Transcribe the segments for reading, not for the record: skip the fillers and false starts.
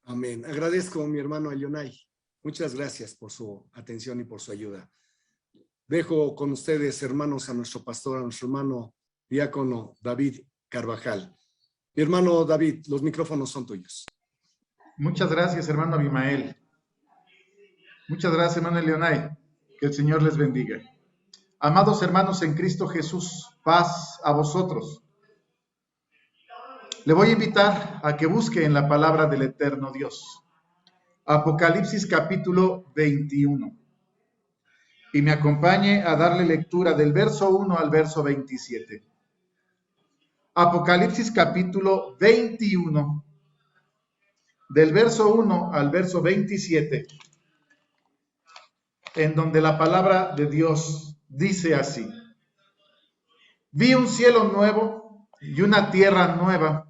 Amén. Agradezco a mi hermano Elionay. Muchas gracias por su atención y por su ayuda. Dejo con ustedes, hermanos, a nuestro pastor, a nuestro hermano diácono David Carvajal. Mi hermano David, los micrófonos son tuyos. Muchas gracias, hermano Abimael. Muchas gracias, hermano Elionay. Que el Señor les bendiga. Amados hermanos en Cristo Jesús, paz a vosotros. Le voy a invitar a que busque en la palabra del eterno Dios. Apocalipsis capítulo 21. Y me acompañe a darle lectura del verso 1 al verso 27. Apocalipsis capítulo 21, del verso 1 al verso 27, en donde la palabra de Dios dice así: Vi un cielo nuevo y una tierra nueva,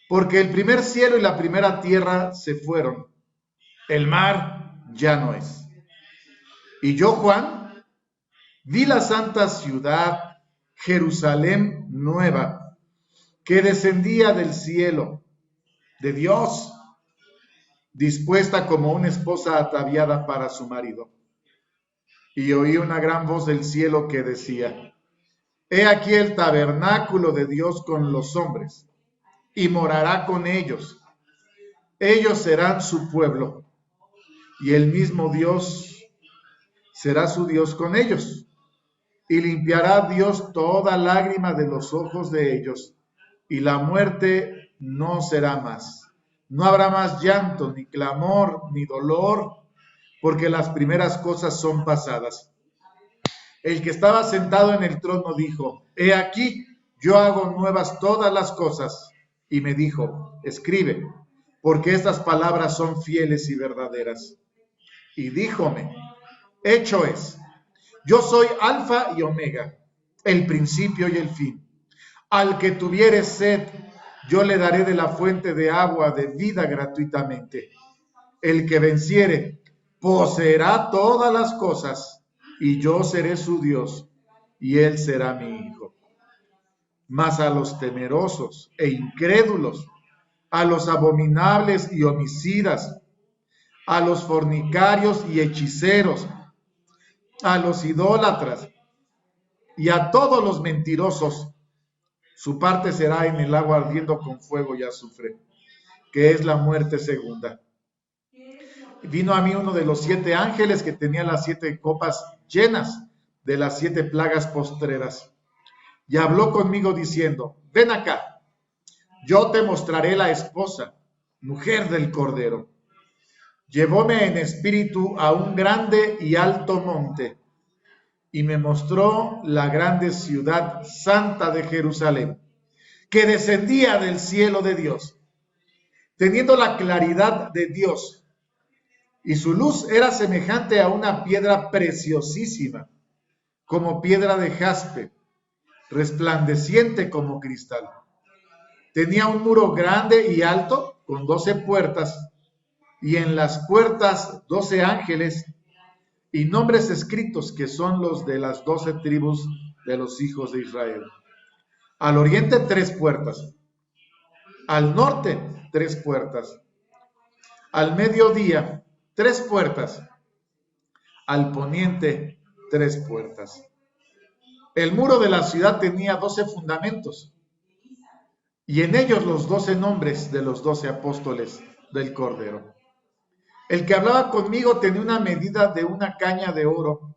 porque el primer cielo y la primera tierra se fueron, el mar ya no es. Y yo, Juan, vi la santa ciudad, Jerusalén nueva, que descendía del cielo, de Dios, dispuesta como una esposa ataviada para su marido. Y oí una gran voz del cielo que decía: He aquí el tabernáculo de Dios con los hombres, y morará con ellos. Ellos serán su pueblo, y el mismo Dios será su Dios con ellos. Y limpiará Dios toda lágrima de los ojos de ellos, y la muerte no será más. No habrá más llanto, ni clamor, ni dolor, porque las primeras cosas son pasadas. El que estaba sentado en el trono dijo: He aquí, yo hago nuevas todas las cosas. Y me dijo: Escribe, porque estas palabras son fieles y verdaderas. Y díjome: Hecho es. Yo soy Alfa y Omega, el principio y el fin. Al que tuviere sed, yo le daré de la fuente de agua de vida gratuitamente. El que venciere, poseerá todas las cosas, y yo seré su Dios, y él será mi hijo. Mas a los temerosos e incrédulos, a los abominables y homicidas, a los fornicarios y hechiceros, a los idólatras y a todos los mentirosos, su parte será en el agua ardiendo con fuego y azufre, que es la muerte segunda. Vino a mí uno de los 7 ángeles que tenía las 7 copas llenas de las 7 plagas postreras, y habló conmigo diciendo: Ven acá, yo te mostraré la esposa, mujer del Cordero. Llevóme en espíritu a un grande y alto monte, y me mostró la grande ciudad santa de Jerusalén, que descendía del cielo de Dios, teniendo la claridad de Dios, y su luz era semejante a una piedra preciosísima, como piedra de jaspe, resplandeciente como cristal. Tenía un muro grande y alto, con 12 puertas, y en las puertas 12 ángeles, y nombres escritos que son los de las 12 tribus de los hijos de Israel. Al oriente 3 puertas, al norte 3 puertas, al mediodía 3 puertas, al poniente 3 puertas. El muro de la ciudad tenía 12 fundamentos, y en ellos los 12 nombres de los 12 apóstoles del Cordero. El que hablaba conmigo tenía una medida de una caña de oro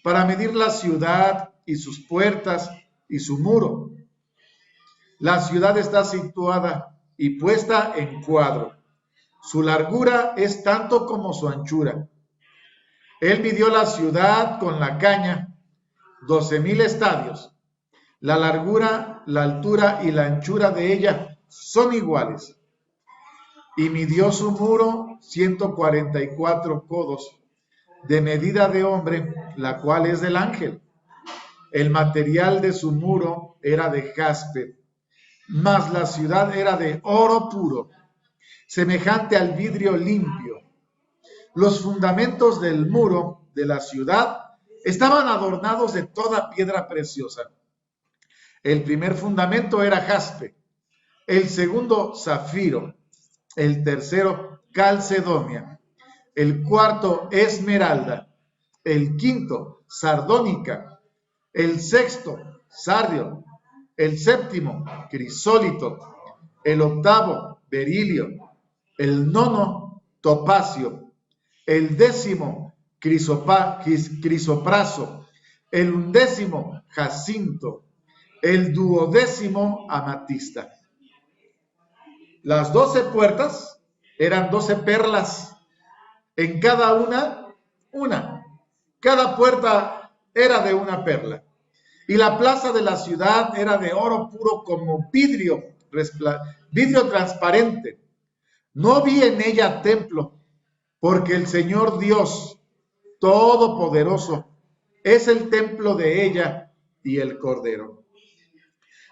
para medir la ciudad y sus puertas y su muro. La ciudad está situada y puesta en cuadro. Su largura es tanto como su anchura. Él midió la ciudad con la caña, 12,000 estadios. La largura, la altura y la anchura de ella son iguales. Y midió su muro 144 codos, de medida de hombre, la cual es del ángel. El material de su muro era de jaspe, mas la ciudad era de oro puro, semejante al vidrio limpio. Los fundamentos del muro de la ciudad estaban adornados de toda piedra preciosa. El primer fundamento era jaspe, el segundo zafiro, el tercero calcedonia, el cuarto esmeralda, el quinto sardónica, el sexto sardio, el séptimo crisólito, el octavo berilio, el nono topacio, el décimo crisopraso, el undécimo jacinto, el duodécimo amatista. Las 12 puertas eran 12 perlas, en cada una. Cada puerta era de una perla. Y la plaza de la ciudad era de oro puro como vidrio transparente. No vi en ella templo, porque el Señor Dios Todopoderoso es el templo de ella y el Cordero.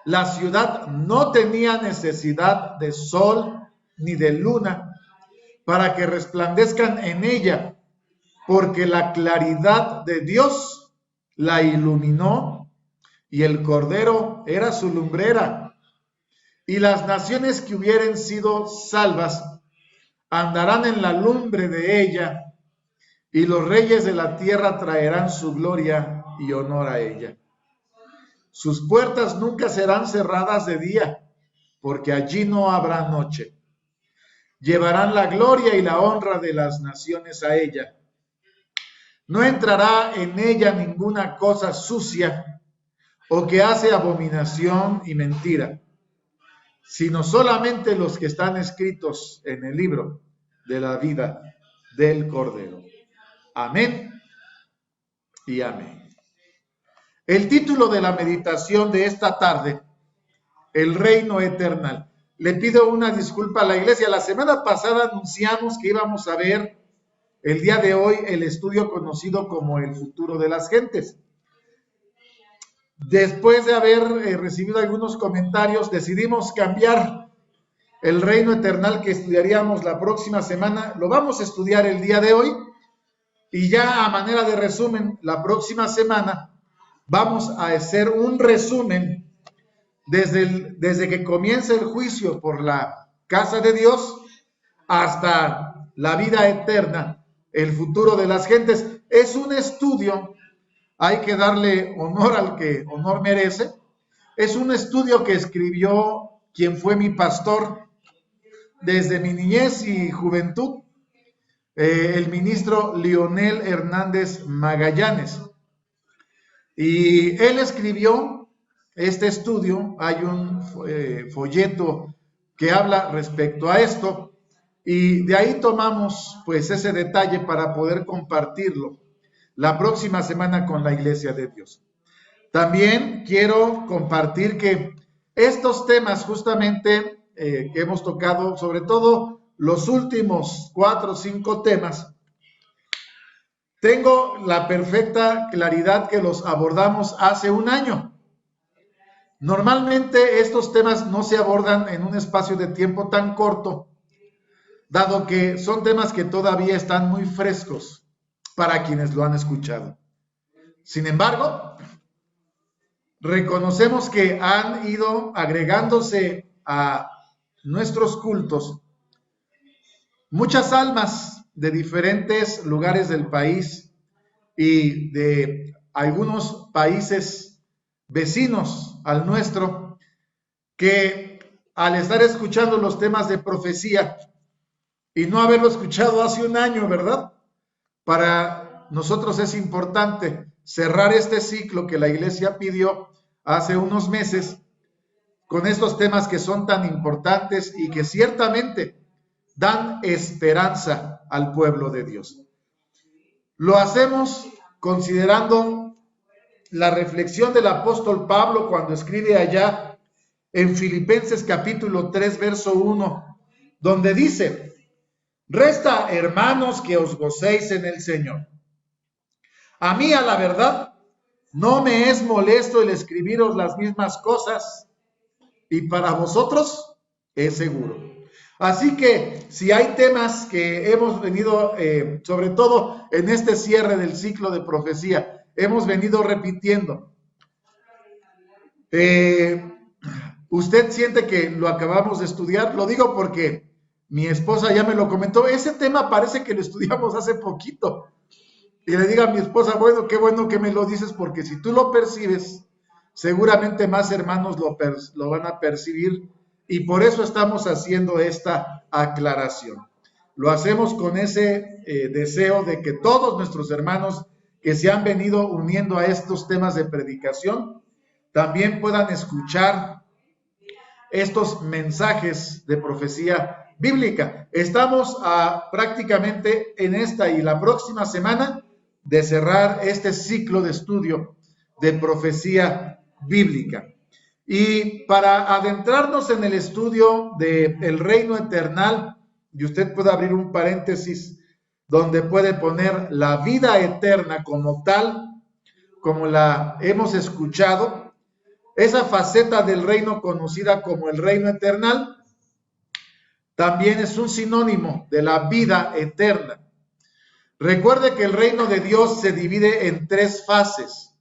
La ciudad no tenía necesidad de sol ni de luna para que resplandezcan en ella, porque la claridad de Dios la iluminó y el Cordero era su lumbrera. Y las naciones que hubieren sido salvas andarán en la lumbre de ella, y los reyes de la tierra traerán su gloria y honor a ella. Sus puertas nunca serán cerradas de día, porque allí no habrá noche. Llevarán la gloria y la honra de las naciones a ella. No entrará en ella ninguna cosa sucia o que hace abominación y mentira, sino solamente los que están escritos en el libro de la vida del Cordero. Amén y amén. El título de la meditación de esta tarde, el reino eterno. Le pido una disculpa a la iglesia. La semana pasada anunciamos que íbamos a ver el día de hoy el estudio conocido como el futuro de las gentes. Después de haber recibido algunos comentarios, decidimos cambiar el reino eterno que estudiaríamos la próxima semana. Lo vamos a estudiar el día de hoy y ya a manera de resumen, la próxima semana vamos a hacer un resumen desde que comienza el juicio por la casa de Dios hasta la vida eterna, el futuro de las gentes. Es un estudio, hay que darle honor al que honor merece. Es un estudio que escribió quien fue mi pastor desde mi niñez y juventud, el ministro Leonel Hernández Magallanes. Y él escribió este estudio. Hay un folleto que habla respecto a esto, y de ahí tomamos pues ese detalle para poder compartirlo la próxima semana con la Iglesia de Dios. También quiero compartir que estos temas justamente que hemos tocado, sobre todo los últimos 4 o 5 temas, tengo la perfecta claridad que los abordamos hace un año. Normalmente estos temas no se abordan en un espacio de tiempo tan corto, dado que son temas que todavía están muy frescos para quienes lo han escuchado. Sin embargo, reconocemos que han ido agregándose a nuestros cultos muchas almas de diferentes lugares del país y de algunos países vecinos al nuestro, que al estar escuchando los temas de profecía y no haberlo escuchado hace un año, ¿verdad? Para nosotros es importante cerrar este ciclo que la iglesia pidió hace unos meses con estos temas que son tan importantes y que ciertamente dan esperanza al pueblo de Dios. Lo hacemos considerando la reflexión del apóstol Pablo cuando escribe allá en Filipenses capítulo 3, verso 1, donde dice: resta, hermanos, que os gocéis en el Señor. A mí, a la verdad, no me es molesto el escribiros las mismas cosas, y para vosotros es seguro. Así que si hay temas que hemos venido, sobre todo en este cierre del ciclo de profecía, hemos venido repitiendo. ¿Usted siente que lo acabamos de estudiar? Lo digo porque Mi esposa ya me lo comentó. Ese tema parece que lo estudiamos hace poquito. Y le digo a mi esposa, bueno, qué bueno que me lo dices, porque si tú lo percibes, seguramente más hermanos lo van a percibir, y por eso estamos haciendo esta aclaración. Lo hacemos con ese deseo de que todos nuestros hermanos que se han venido uniendo a estos temas de predicación también puedan escuchar estos mensajes de profecía bíblica. Estamos prácticamente en esta y la próxima semana de cerrar este ciclo de estudio de profecía bíblica. Y para adentrarnos en el estudio del reino eternal, y usted puede abrir un paréntesis donde puede poner la vida eterna como tal, como la hemos escuchado, esa faceta del reino conocida como el reino eternal, también es un sinónimo de la vida eterna. Recuerde que el reino de Dios se divide en 3 fases.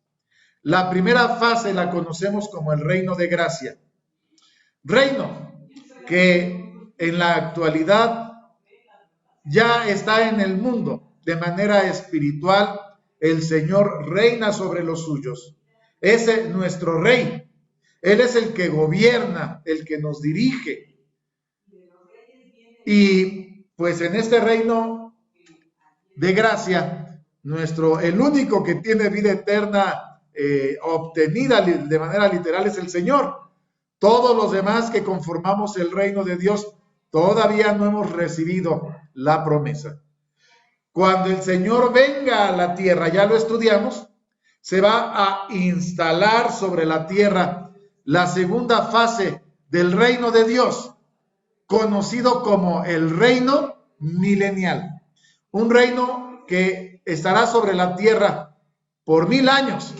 La primera fase la conocemos como el reino de gracia. Reino que en la actualidad ya está en el mundo de manera espiritual. El Señor reina sobre los suyos. Es nuestro rey. Él es el que gobierna, el que nos dirige. Y pues en este reino de gracia, el único que tiene vida eterna obtenida de manera literal es el Señor. Todos los demás que conformamos el reino de Dios todavía no hemos recibido la promesa. Cuando el Señor venga a la tierra, ya lo estudiamos, se va a instalar sobre la tierra la segunda fase del reino de Dios, conocido como el reino milenial. Un reino que estará sobre la tierra por 1000 años,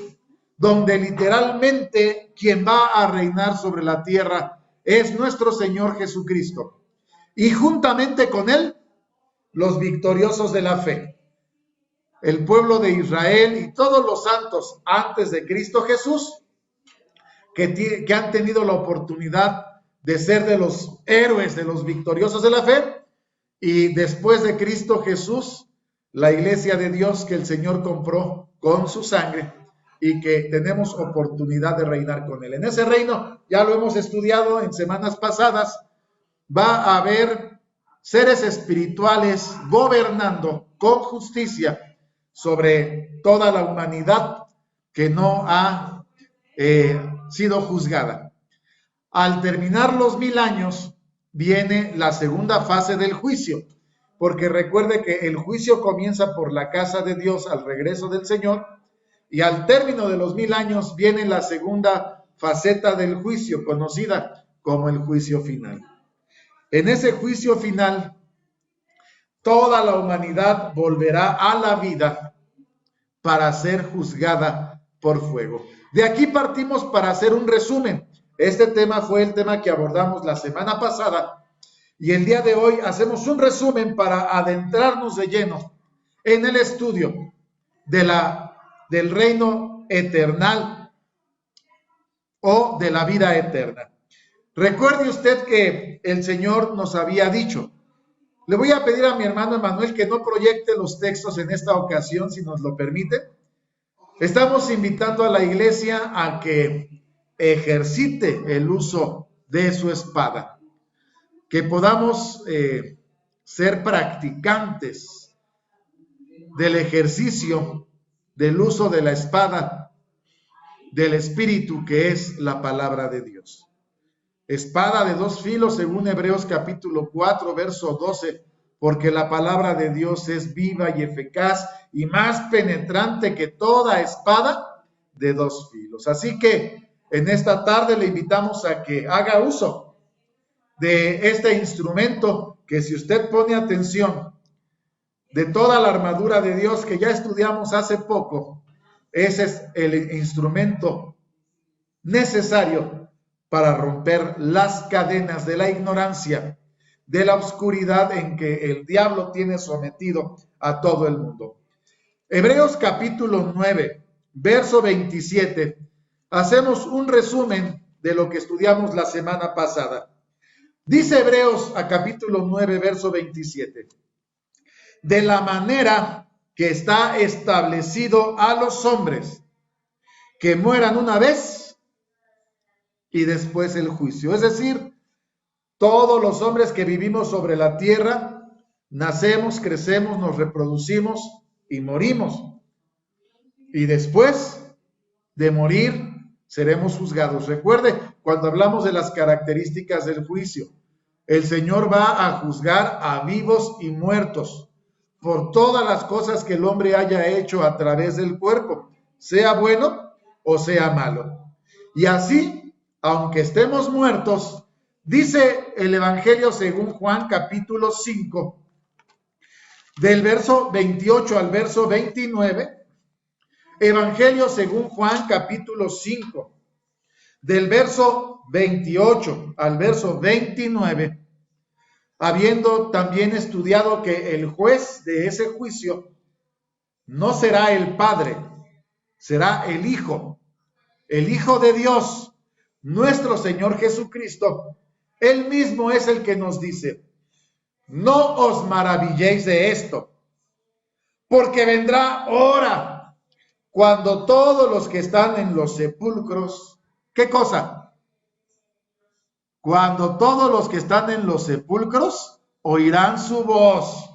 donde literalmente quien va a reinar sobre la tierra es nuestro Señor Jesucristo. Y juntamente con él, los victoriosos de la fe, el pueblo de Israel y todos los santos antes de Cristo Jesús, que han tenido la oportunidad de ser de los héroes, de los victoriosos de la fe, y después de Cristo Jesús, la iglesia de Dios que el Señor compró con su sangre y que tenemos oportunidad de reinar con él. En ese reino, ya lo hemos estudiado en semanas pasadas, va a haber seres espirituales gobernando con justicia sobre toda la humanidad que no ha sido juzgada. Al terminar los 1000 años, viene la segunda fase del juicio, porque recuerde que el juicio comienza por la casa de Dios al regreso del Señor, y al término de los 1000 años viene la segunda faceta del juicio, conocida como el juicio final. En ese juicio final, toda la humanidad volverá a la vida para ser juzgada por fuego. De aquí partimos para hacer un resumen. Este tema fue el tema que abordamos la semana pasada y el día de hoy hacemos un resumen para adentrarnos de lleno en el estudio del reino eternal o de la vida eterna. Recuerde usted que el Señor nos había dicho, le voy a pedir a mi hermano Emanuel que no proyecte los textos en esta ocasión, si nos lo permite. Estamos invitando a la iglesia a que ejercite el uso de su espada, que podamos ser practicantes del ejercicio del uso de la espada del Espíritu, que es la palabra de Dios. Espada de 2 filos, según Hebreos capítulo 4, verso 12, porque la palabra de Dios es viva y eficaz y más penetrante que toda espada de 2 filos. Así que en esta tarde le invitamos a que haga uso de este instrumento que, si usted pone atención, de toda la armadura de Dios que ya estudiamos hace poco, ese es el instrumento necesario para romper las cadenas de la ignorancia, de la oscuridad en que el diablo tiene sometido a todo el mundo. Hebreos capítulo 9, verso 27, hacemos un resumen de lo que estudiamos la semana pasada. Dice Hebreos a capítulo 9, verso 27. De la manera que está establecido a los hombres que mueran una vez y después el juicio. Es decir, todos los hombres que vivimos sobre la tierra, nacemos, crecemos, nos reproducimos y morimos. Y después de morir, seremos juzgados. Recuerde, cuando hablamos de las características del juicio, el Señor va a juzgar a vivos y muertos por todas las cosas que el hombre haya hecho a través del cuerpo, sea bueno o sea malo. Y así, aunque estemos muertos, dice el Evangelio según Juan capítulo 5, del verso 28 al verso 29, Evangelio según Juan capítulo 5, del verso 28 al verso 29, habiendo también estudiado que el juez de ese juicio no será el Padre, será el Hijo de Dios, nuestro Señor Jesucristo. Él mismo es el que nos dice: no os maravilléis de esto, porque vendrá hora cuando todos los que están en los sepulcros, ¿qué cosa? Cuando todos los que están en los sepulcros oirán su voz,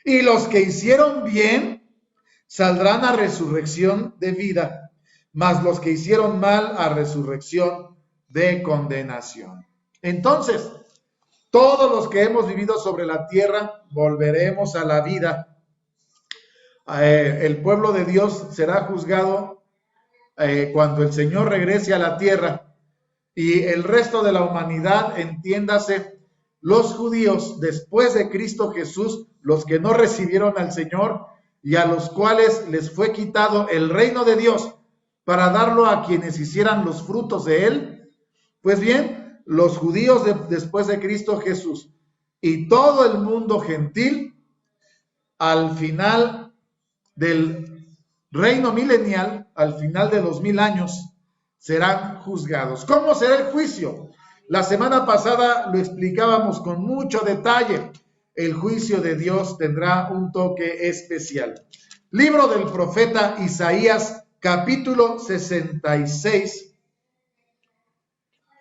y los que hicieron bien saldrán a resurrección de vida, mas los que hicieron mal a resurrección de condenación. Entonces, todos los que hemos vivido sobre la tierra volveremos a la vida. El pueblo de Dios será juzgado cuando el Señor regrese a la tierra, y el resto de la humanidad, entiéndase, los judíos después de Cristo Jesús, los que no recibieron al Señor y a los cuales les fue quitado el reino de Dios para darlo a quienes hicieran los frutos de él. Pues bien, los judíos después de Cristo Jesús y todo el mundo gentil, al final del reino milenial, al final de los 1000 años, serán juzgados. ¿Cómo será el juicio? La semana pasada lo explicábamos con mucho detalle. El juicio de Dios tendrá un toque especial. Libro del profeta Isaías, capítulo 66.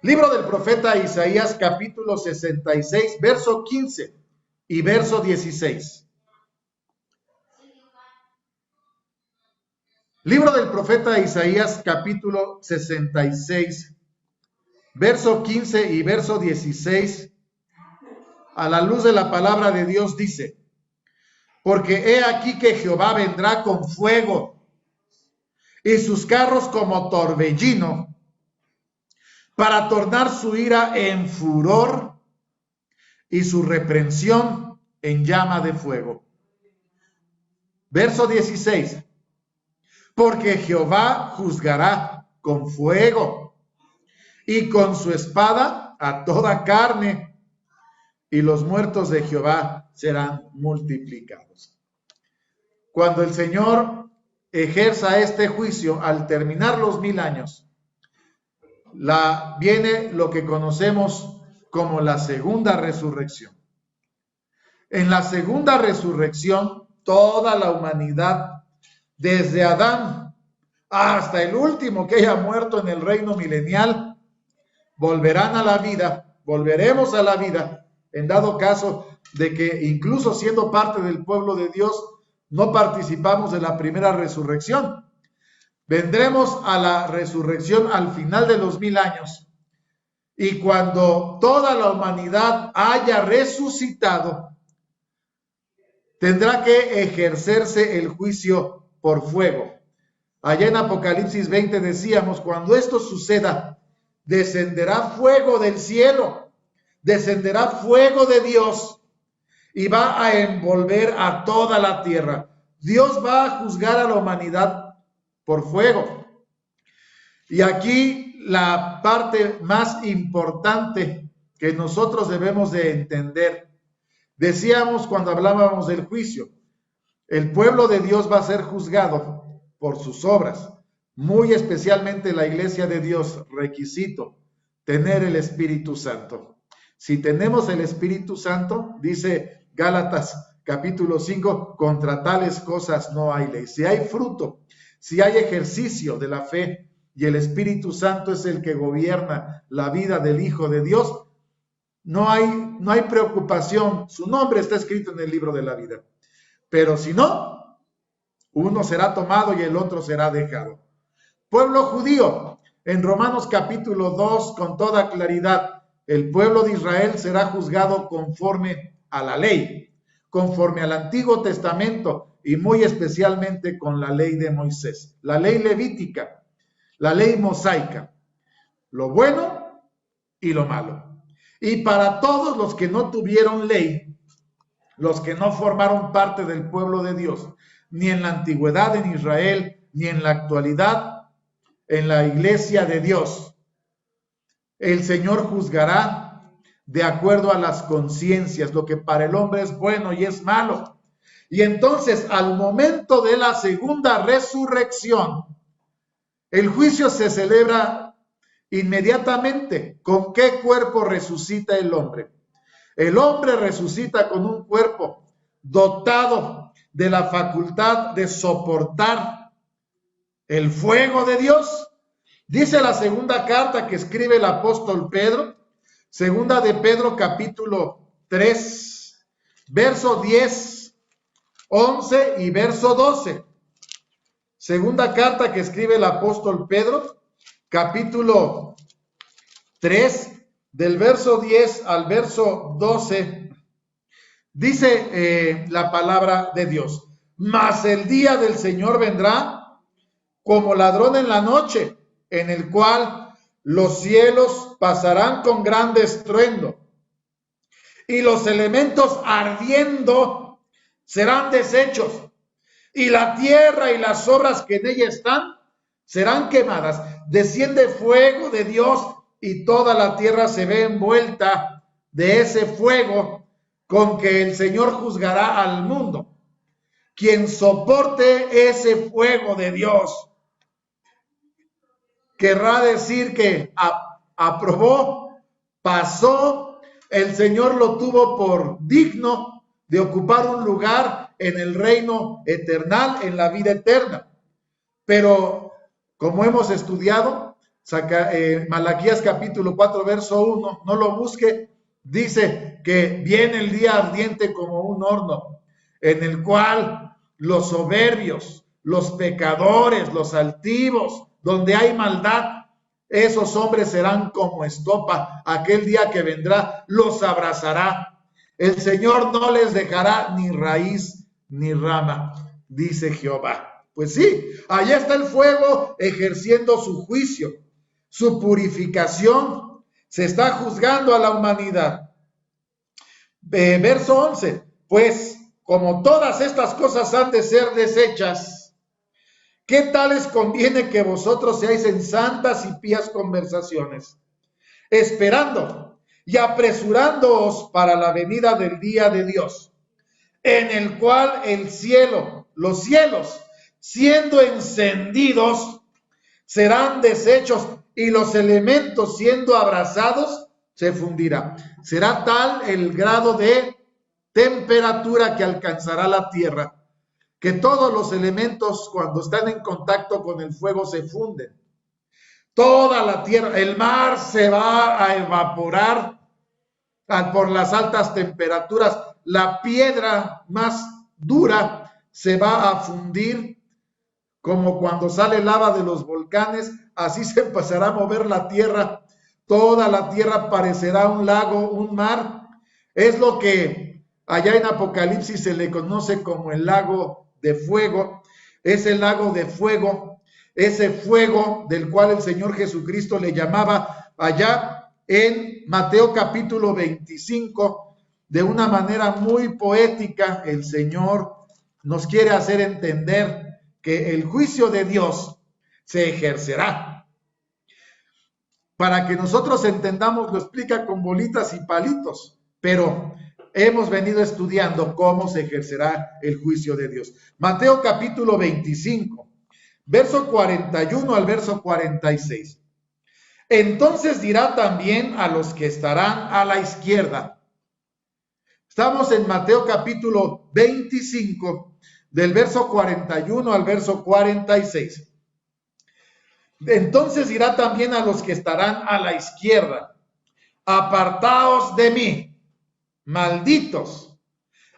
Libro del profeta Isaías, capítulo 66, verso 15 y verso 16. Libro del profeta Isaías, capítulo 66, verso 15 y verso 16, a la luz de la palabra de Dios dice: porque he aquí que Jehová vendrá con fuego, y sus carros como torbellino, para tornar su ira en furor y su reprensión en llama de fuego. Verso 16. Porque Jehová juzgará con fuego y con su espada a toda carne, y los muertos de Jehová serán multiplicados. Cuando el Señor ejerza este juicio, al terminar los 1000 años, viene lo que conocemos como la segunda resurrección. En la segunda resurrección, toda la humanidad, desde Adán hasta el último que haya muerto en el reino milenial, volverán a la vida, volveremos a la vida, en dado caso de que incluso siendo parte del pueblo de Dios, no participamos de la primera resurrección. Vendremos a la resurrección al final de los 1000 años, y cuando toda la humanidad haya resucitado, tendrá que ejercerse el juicio por fuego. Allá en Apocalipsis 20 decíamos: cuando esto suceda, descenderá fuego del cielo, descenderá fuego de Dios, y va a envolver a toda la tierra. Dios va a juzgar a la humanidad por fuego. Y aquí la parte más importante que nosotros debemos de entender. Decíamos cuando hablábamos del juicio, el pueblo de Dios va a ser juzgado por sus obras, muy especialmente la iglesia de Dios, requisito, tener el Espíritu Santo. Si tenemos el Espíritu Santo, dice Gálatas capítulo 5, contra tales cosas no hay ley. Si hay fruto, si hay ejercicio de la fe y el Espíritu Santo es el que gobierna la vida del Hijo de Dios, no hay preocupación. Su nombre está escrito en el libro de la vida. Pero si no, uno será tomado y el otro será dejado. Pueblo judío, en Romanos capítulo 2, con toda claridad, el pueblo de Israel será juzgado conforme a la ley, conforme al Antiguo Testamento y muy especialmente con la ley de Moisés, la ley levítica, la ley mosaica, lo bueno y lo malo. Y para todos los que no tuvieron ley, los que no formaron parte del pueblo de Dios, ni en la antigüedad en Israel, ni en la actualidad en la iglesia de Dios, el Señor juzgará de acuerdo a las conciencias, lo que para el hombre es bueno y es malo. Y entonces, al momento de la segunda resurrección, el juicio se celebra inmediatamente. ¿Con qué cuerpo resucita el hombre? El hombre resucita con un cuerpo dotado de la facultad de soportar el fuego de Dios. Dice la segunda carta que escribe el apóstol Pedro, segunda de Pedro capítulo 3, verso 10, 11 y verso 12. Segunda carta que escribe el apóstol Pedro, capítulo 3, del verso 10 al verso 12, dice la palabra de Dios: mas el día del Señor vendrá como ladrón en la noche, en el cual los cielos pasarán con grande estruendo, y los elementos ardiendo serán deshechos, y la tierra y las obras que en ella están serán quemadas. Desciende fuego de Dios y toda la tierra se ve envuelta de ese fuego con que el Señor juzgará al mundo. Quien soporte ese fuego de Dios querrá decir que aprobó, pasó, el Señor lo tuvo por digno de ocupar un lugar en el reino eternal, en la vida eterna. Pero como hemos estudiado, Malaquías capítulo 4, verso 1, no lo busque, dice que viene el día ardiente como un horno, en el cual los soberbios, los pecadores, los altivos, donde hay maldad, esos hombres serán como estopa. Aquel día que vendrá los abrazará. El Señor no les dejará ni raíz ni rama, dice Jehová. Pues sí, allá está el fuego ejerciendo su juicio, su purificación. Se está juzgando a la humanidad. Verso 11, pues como todas estas cosas han de ser deshechas, ¿qué tal les conviene que vosotros seáis en santas y pías conversaciones, esperando y apresurándoos para la venida del día de Dios, en el cual el cielo, los cielos, siendo encendidos, serán deshechos y los elementos siendo abrasados, se fundirá. Será tal el grado de temperatura que alcanzará la tierra, que todos los elementos cuando están en contacto con el fuego se funden. Toda la tierra, el mar se va a evaporar por las altas temperaturas. La piedra más dura se va a fundir, como cuando sale lava de los volcanes, así se empezará a mover la tierra. Toda la tierra parecerá un lago, un mar. Es lo que allá en Apocalipsis se le conoce como el lago de fuego. Es el lago de fuego, ese fuego del cual el Señor Jesucristo le llamaba allá en Mateo capítulo 25, de una manera muy poética. El Señor nos quiere hacer entender que el juicio de Dios se ejercerá. Para que nosotros entendamos, lo explica con bolitas y palitos, pero hemos venido estudiando cómo se ejercerá el juicio de Dios. Mateo capítulo 25, verso 41 al verso 46. Entonces dirá también a los que estarán a la izquierda. Estamos en Mateo capítulo 25, del verso 41 al verso 46. Entonces dirá también a los que estarán a la izquierda: apartaos de mí, malditos,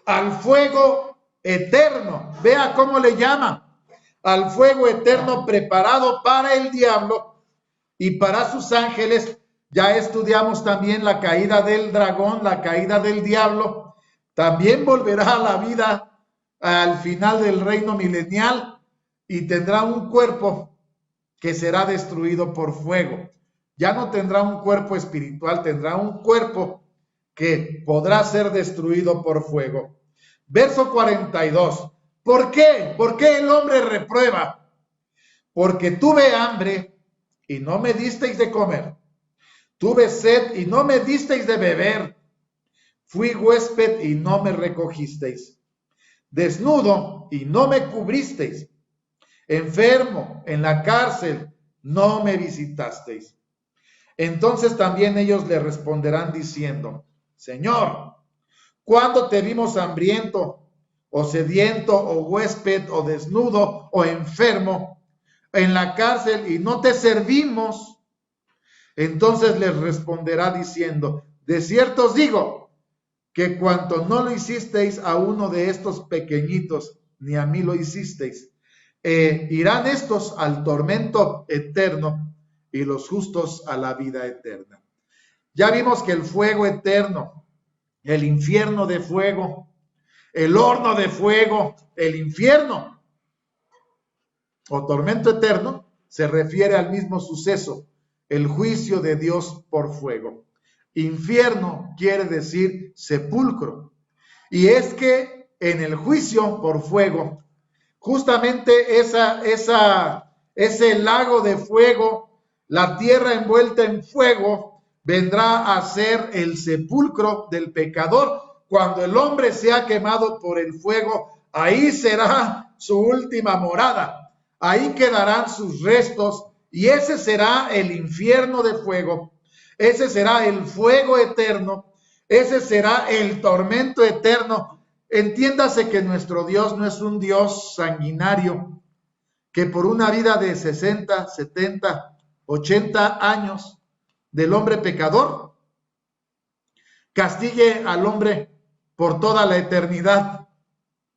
al fuego eterno. Vea cómo le llama: al fuego eterno preparado para el diablo y para sus ángeles. Ya estudiamos también la caída del dragón, la caída del diablo. También volverá a la vida al final del reino milenial y tendrá un cuerpo que será destruido por fuego. Ya no tendrá un cuerpo espiritual, tendrá un cuerpo que podrá ser destruido por fuego. Verso 42. ¿Por qué? ¿Por qué el hombre reprueba? Porque tuve hambre y no me disteis de comer. Tuve sed y no me disteis de beber. Fui huésped y no me recogisteis. Desnudo y no me cubristeis. Enfermo, en la cárcel, no me visitasteis. Entonces también ellos le responderán diciendo: Señor, ¿cuándo te vimos hambriento, o sediento, o huésped, o desnudo, o enfermo, en la cárcel, y no te servimos? Entonces les responderá diciendo: de cierto os digo, que cuanto no lo hicisteis a uno de estos pequeñitos, ni a mí lo hicisteis. Irán estos al tormento eterno y los justos a la vida eterna. Ya vimos que el fuego eterno, el infierno de fuego, el horno de fuego, el infierno o tormento eterno, se refiere al mismo suceso, el juicio de Dios por fuego. Infierno quiere decir sepulcro. Y es que en el juicio por fuego, justamente ese lago de fuego, la tierra envuelta en fuego, vendrá a ser el sepulcro del pecador. Cuando el hombre sea quemado por el fuego, ahí será su última morada. Ahí quedarán sus restos y ese será el infierno de fuego. Ese será el fuego eterno. Ese será el tormento eterno. Entiéndase que nuestro Dios no es un Dios sanguinario que por una vida de 60, 70, 80 años del hombre pecador castigue al hombre por toda la eternidad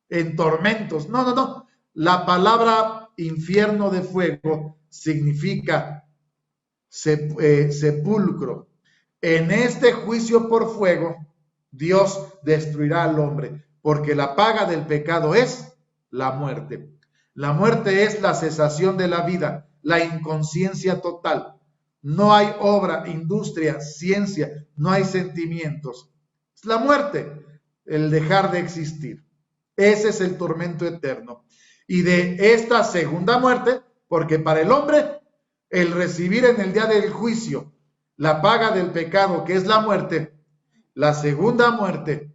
en tormentos. No, no, no. La palabra infierno de fuego significa sepulcro. En este juicio por fuego, Dios destruirá al hombre, porque la paga del pecado es la muerte. La muerte es la cesación de la vida, la inconsciencia total. No hay obra, industria, ciencia, no hay sentimientos. Es la muerte, el dejar de existir. Ese es el tormento eterno. Y de esta segunda muerte, porque para el hombre, el recibir en el día del juicio la paga del pecado, que es la muerte, la segunda muerte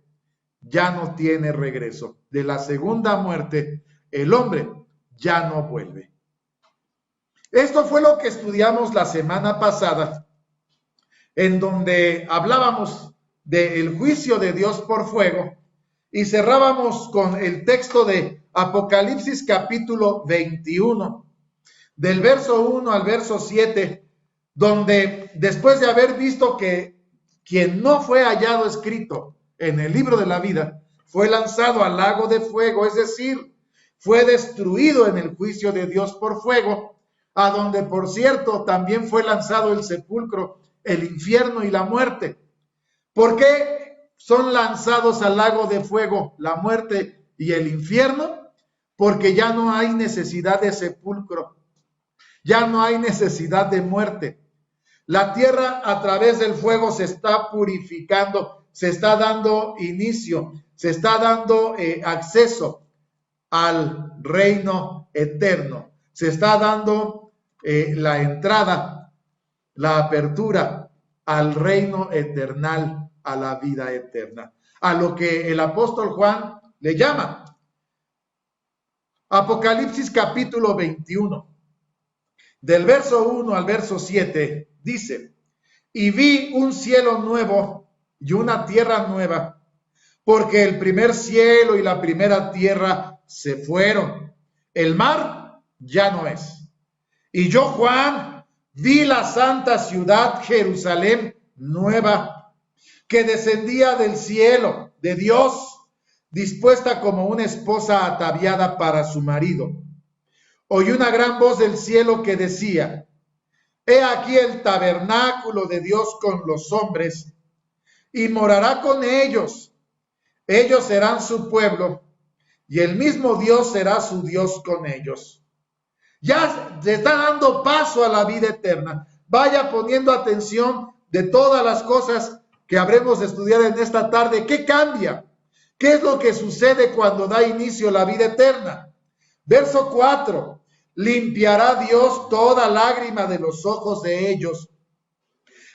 ya no tiene regreso. De la segunda muerte, el hombre ya no vuelve. Esto fue lo que estudiamos la semana pasada, en donde hablábamos del juicio de Dios por fuego y cerrábamos con el texto de Apocalipsis capítulo 21, del verso 1 al verso 7, donde después de haber visto que quien no fue hallado escrito en el libro de la vida fue lanzado al lago de fuego, es decir, fue destruido en el juicio de Dios por fuego, a donde por cierto también fue lanzado el sepulcro, el infierno y la muerte. ¿Por qué son lanzados al lago de fuego la muerte y el infierno? Porque ya no hay necesidad de sepulcro, ya no hay necesidad de muerte. La tierra a través del fuego se está purificando, se está dando inicio, se está dando acceso al reino eterno. Se está dando la entrada, la apertura al reino eternal, a la vida eterna, a lo que el apóstol Juan le llama Apocalipsis capítulo 21. Del verso 1 al verso 7, dice, y vi un cielo nuevo y una tierra nueva, porque el primer cielo y la primera tierra se fueron. El mar ya no es. Y yo, Juan, vi la santa ciudad Jerusalén nueva, que descendía del cielo de Dios, dispuesta como una esposa ataviada para su marido. Oí una gran voz del cielo que decía, he aquí el tabernáculo de Dios con los hombres, y morará con ellos. Ellos serán su pueblo, y el mismo Dios será su Dios con ellos. Ya se está dando paso a la vida eterna. Vaya poniendo atención de todas las cosas que habremos de estudiar en esta tarde. ¿Qué cambia? ¿Qué es lo que sucede cuando da inicio la vida eterna? Verso 4. Limpiará Dios toda lágrima de los ojos de ellos.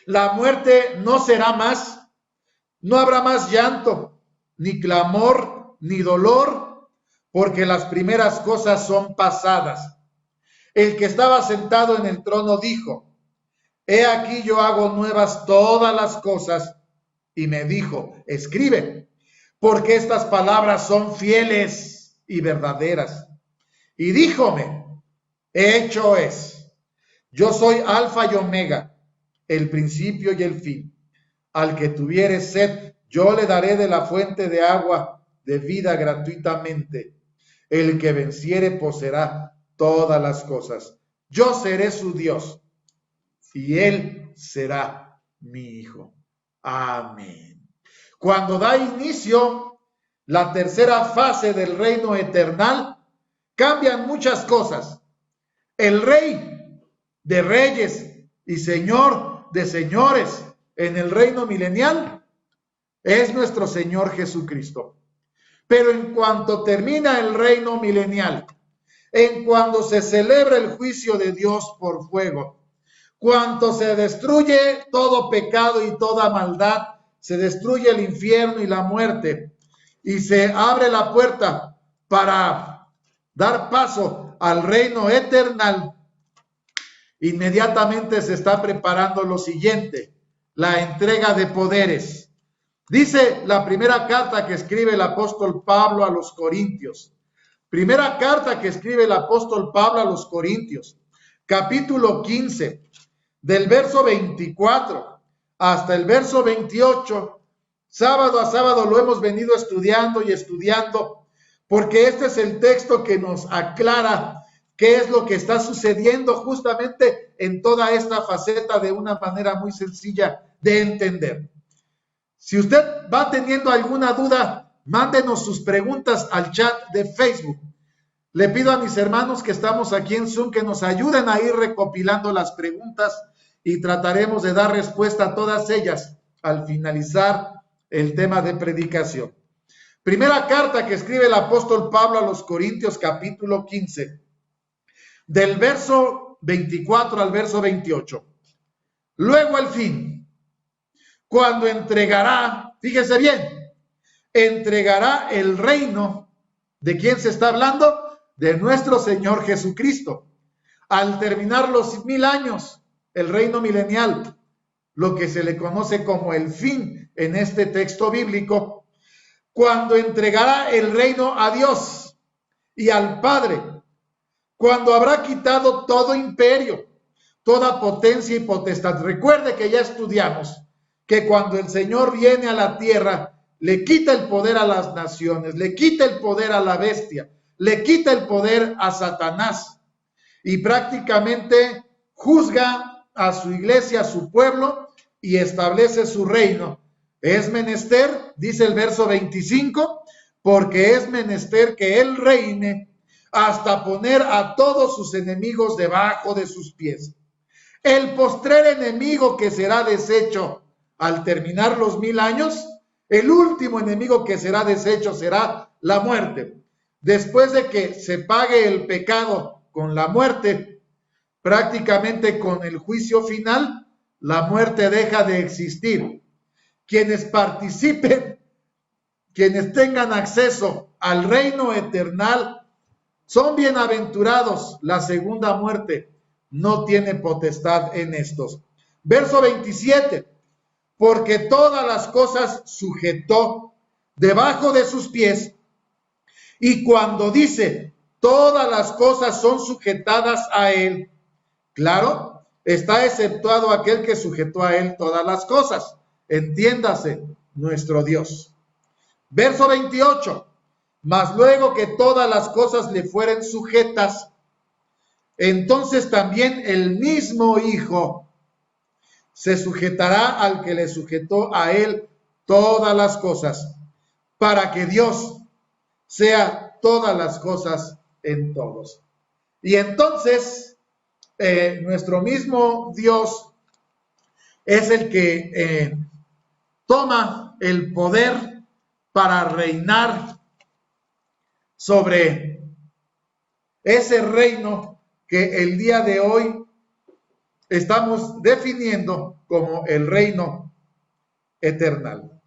La muerte no será más. No habrá más llanto, ni clamor, ni dolor, porque las primeras cosas son pasadas. El que estaba sentado en el trono dijo, he aquí yo hago nuevas todas las cosas. Y me dijo, escribe, porque estas palabras son fieles y verdaderas. Y díjome, hecho es. Yo soy Alfa y Omega, el principio y el fin. Al que tuviere sed, yo le daré de la fuente de agua de vida gratuitamente. El que venciere poseerá todas las cosas. Yo seré su Dios y él será mi hijo. Amén. Cuando da inicio la tercera fase del reino eternal, cambian muchas cosas. El rey de reyes y señor de señores en el reino milenial es nuestro Señor Jesucristo. Pero en cuanto termina el reino milenial, en cuando se celebra el juicio de Dios por fuego, cuando se destruye todo pecado y toda maldad, se destruye el infierno y la muerte, y se abre la puerta para dar paso al reino eternal, inmediatamente se está preparando lo siguiente, la entrega de poderes. Dice la primera carta que escribe el apóstol Pablo a los Corintios. Primera carta que escribe el apóstol Pablo a los Corintios, capítulo 15, del verso 24 hasta el verso 28. Sábado a sábado lo hemos venido estudiando y estudiando, porque este es el texto que nos aclara qué es lo que está sucediendo justamente en toda esta faceta de una manera muy sencilla de entender. Si usted va teniendo alguna duda, mándenos sus preguntas al chat de Facebook. Le pido a mis hermanos que estamos aquí en Zoom que nos ayuden a ir recopilando las preguntas y trataremos de dar respuesta a todas ellas al finalizar el tema de predicación. Primera carta que escribe el apóstol Pablo a los Corintios, capítulo 15, del verso 24 al verso 28. Luego al fin, cuando entregará, fíjese bien, entregará el reino. ¿De quién se está hablando? De nuestro Señor Jesucristo. Al terminar los 1000 años, el reino milenial, lo que se le conoce como el fin en este texto bíblico, cuando entregará el reino a Dios y al Padre, cuando habrá quitado todo imperio, toda potencia y potestad. Recuerde que ya estudiamos que cuando el Señor viene a la tierra, le quita el poder a las naciones, le quita el poder a la bestia, le quita el poder a Satanás y prácticamente juzga a su iglesia, a su pueblo y establece su reino. Es menester, dice el verso 25, porque es menester que él reine hasta poner a todos sus enemigos debajo de sus pies. El postrer enemigo que será deshecho al terminar los 1000 años, el último enemigo que será deshecho será la muerte. Después de que se pague el pecado con la muerte, prácticamente con el juicio final, la muerte deja de existir. Quienes participen, quienes tengan acceso al reino eternal, son bienaventurados. La segunda muerte no tiene potestad en estos. Verso 27. Porque todas las cosas sujetó debajo de sus pies. Y cuando dice, todas las cosas son sujetadas a él, claro, está exceptuado aquel que sujetó a él todas las cosas. Entiéndase, nuestro Dios. Verso 28. Mas luego que todas las cosas le fueren sujetas, entonces también el mismo Hijo se sujetará al que le sujetó a él todas las cosas, para que Dios sea todas las cosas en todos. Y entonces, nuestro mismo Dios es el que toma el poder para reinar sobre ese reino que el día de hoy estamos definiendo como el reino eterno.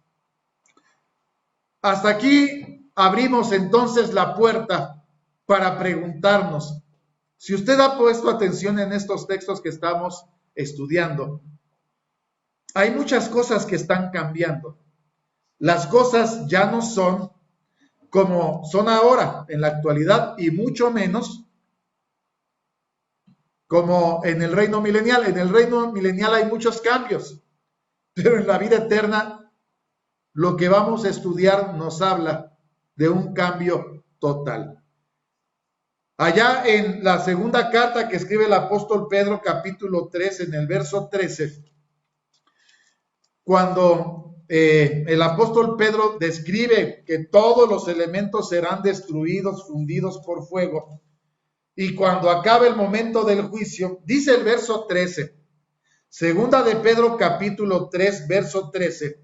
Hasta aquí abrimos entonces la puerta para preguntarnos, si usted ha puesto atención en estos textos que estamos estudiando, hay muchas cosas que están cambiando. Las cosas ya no son como son ahora en la actualidad y mucho menos como en el reino milenial. En el reino milenial hay muchos cambios, pero en la vida eterna lo que vamos a estudiar nos habla de un cambio total. Allá en la segunda carta que escribe el apóstol Pedro, capítulo 3, en el verso 13, cuando el apóstol Pedro describe que todos los elementos serán destruidos, fundidos por fuego, y cuando acabe el momento del juicio, dice el verso 13, segunda de Pedro capítulo 3, verso 13.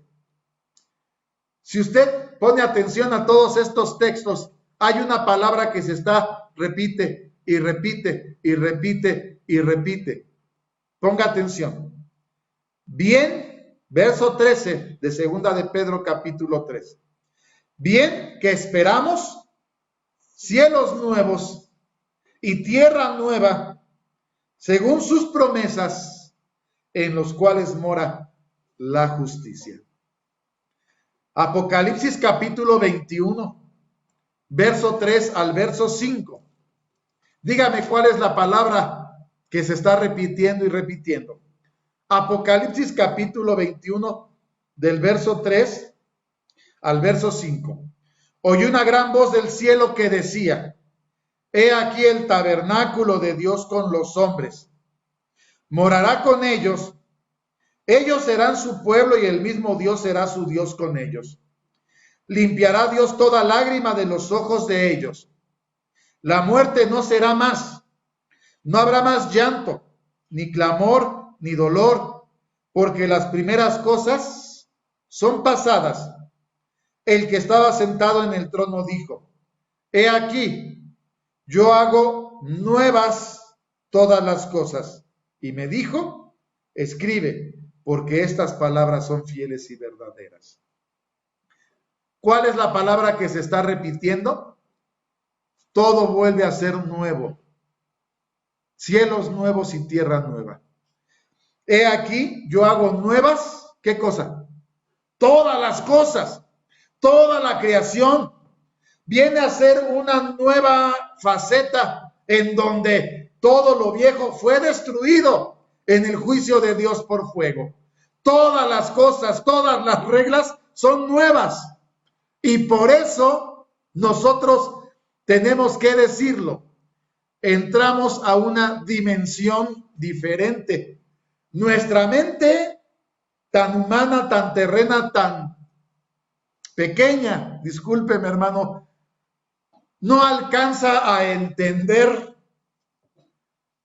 Si usted pone atención a todos estos textos, hay una palabra que se está repite y repite y repite y repite. Ponga atención. Bien, verso 13 de segunda de Pedro capítulo 3. Bien que esperamos cielos nuevos y tierra nueva, según sus promesas, en los cuales mora la justicia. Apocalipsis capítulo 21, verso 3 al verso 5. Dígame cuál es la palabra que se está repitiendo y repitiendo. Apocalipsis capítulo 21, del verso 3 al verso 5. Oí una gran voz del cielo que decía, he aquí el tabernáculo de Dios con los hombres. Morará con ellos. Ellos serán su pueblo y el mismo Dios será su Dios con ellos. Limpiará Dios toda lágrima de los ojos de ellos. La muerte no será más. No habrá más llanto, ni clamor, ni dolor, porque las primeras cosas son pasadas. El que estaba sentado en el trono dijo, he aquí, yo hago nuevas todas las cosas. Y me dijo, escribe, porque estas palabras son fieles y verdaderas. ¿Cuál es la palabra que se está repitiendo? Todo vuelve a ser nuevo. Cielos nuevos y tierra nueva. He aquí, yo hago nuevas, ¿qué cosa? Todas las cosas, toda la creación viene a ser una nueva faceta en donde todo lo viejo fue destruido en el juicio de Dios por fuego. Todas las cosas, todas las reglas son nuevas. Y por eso nosotros tenemos que decirlo. Entramos a una dimensión diferente. Nuestra mente, tan humana, tan terrena, tan pequeña, discúlpeme hermano, no alcanza a entender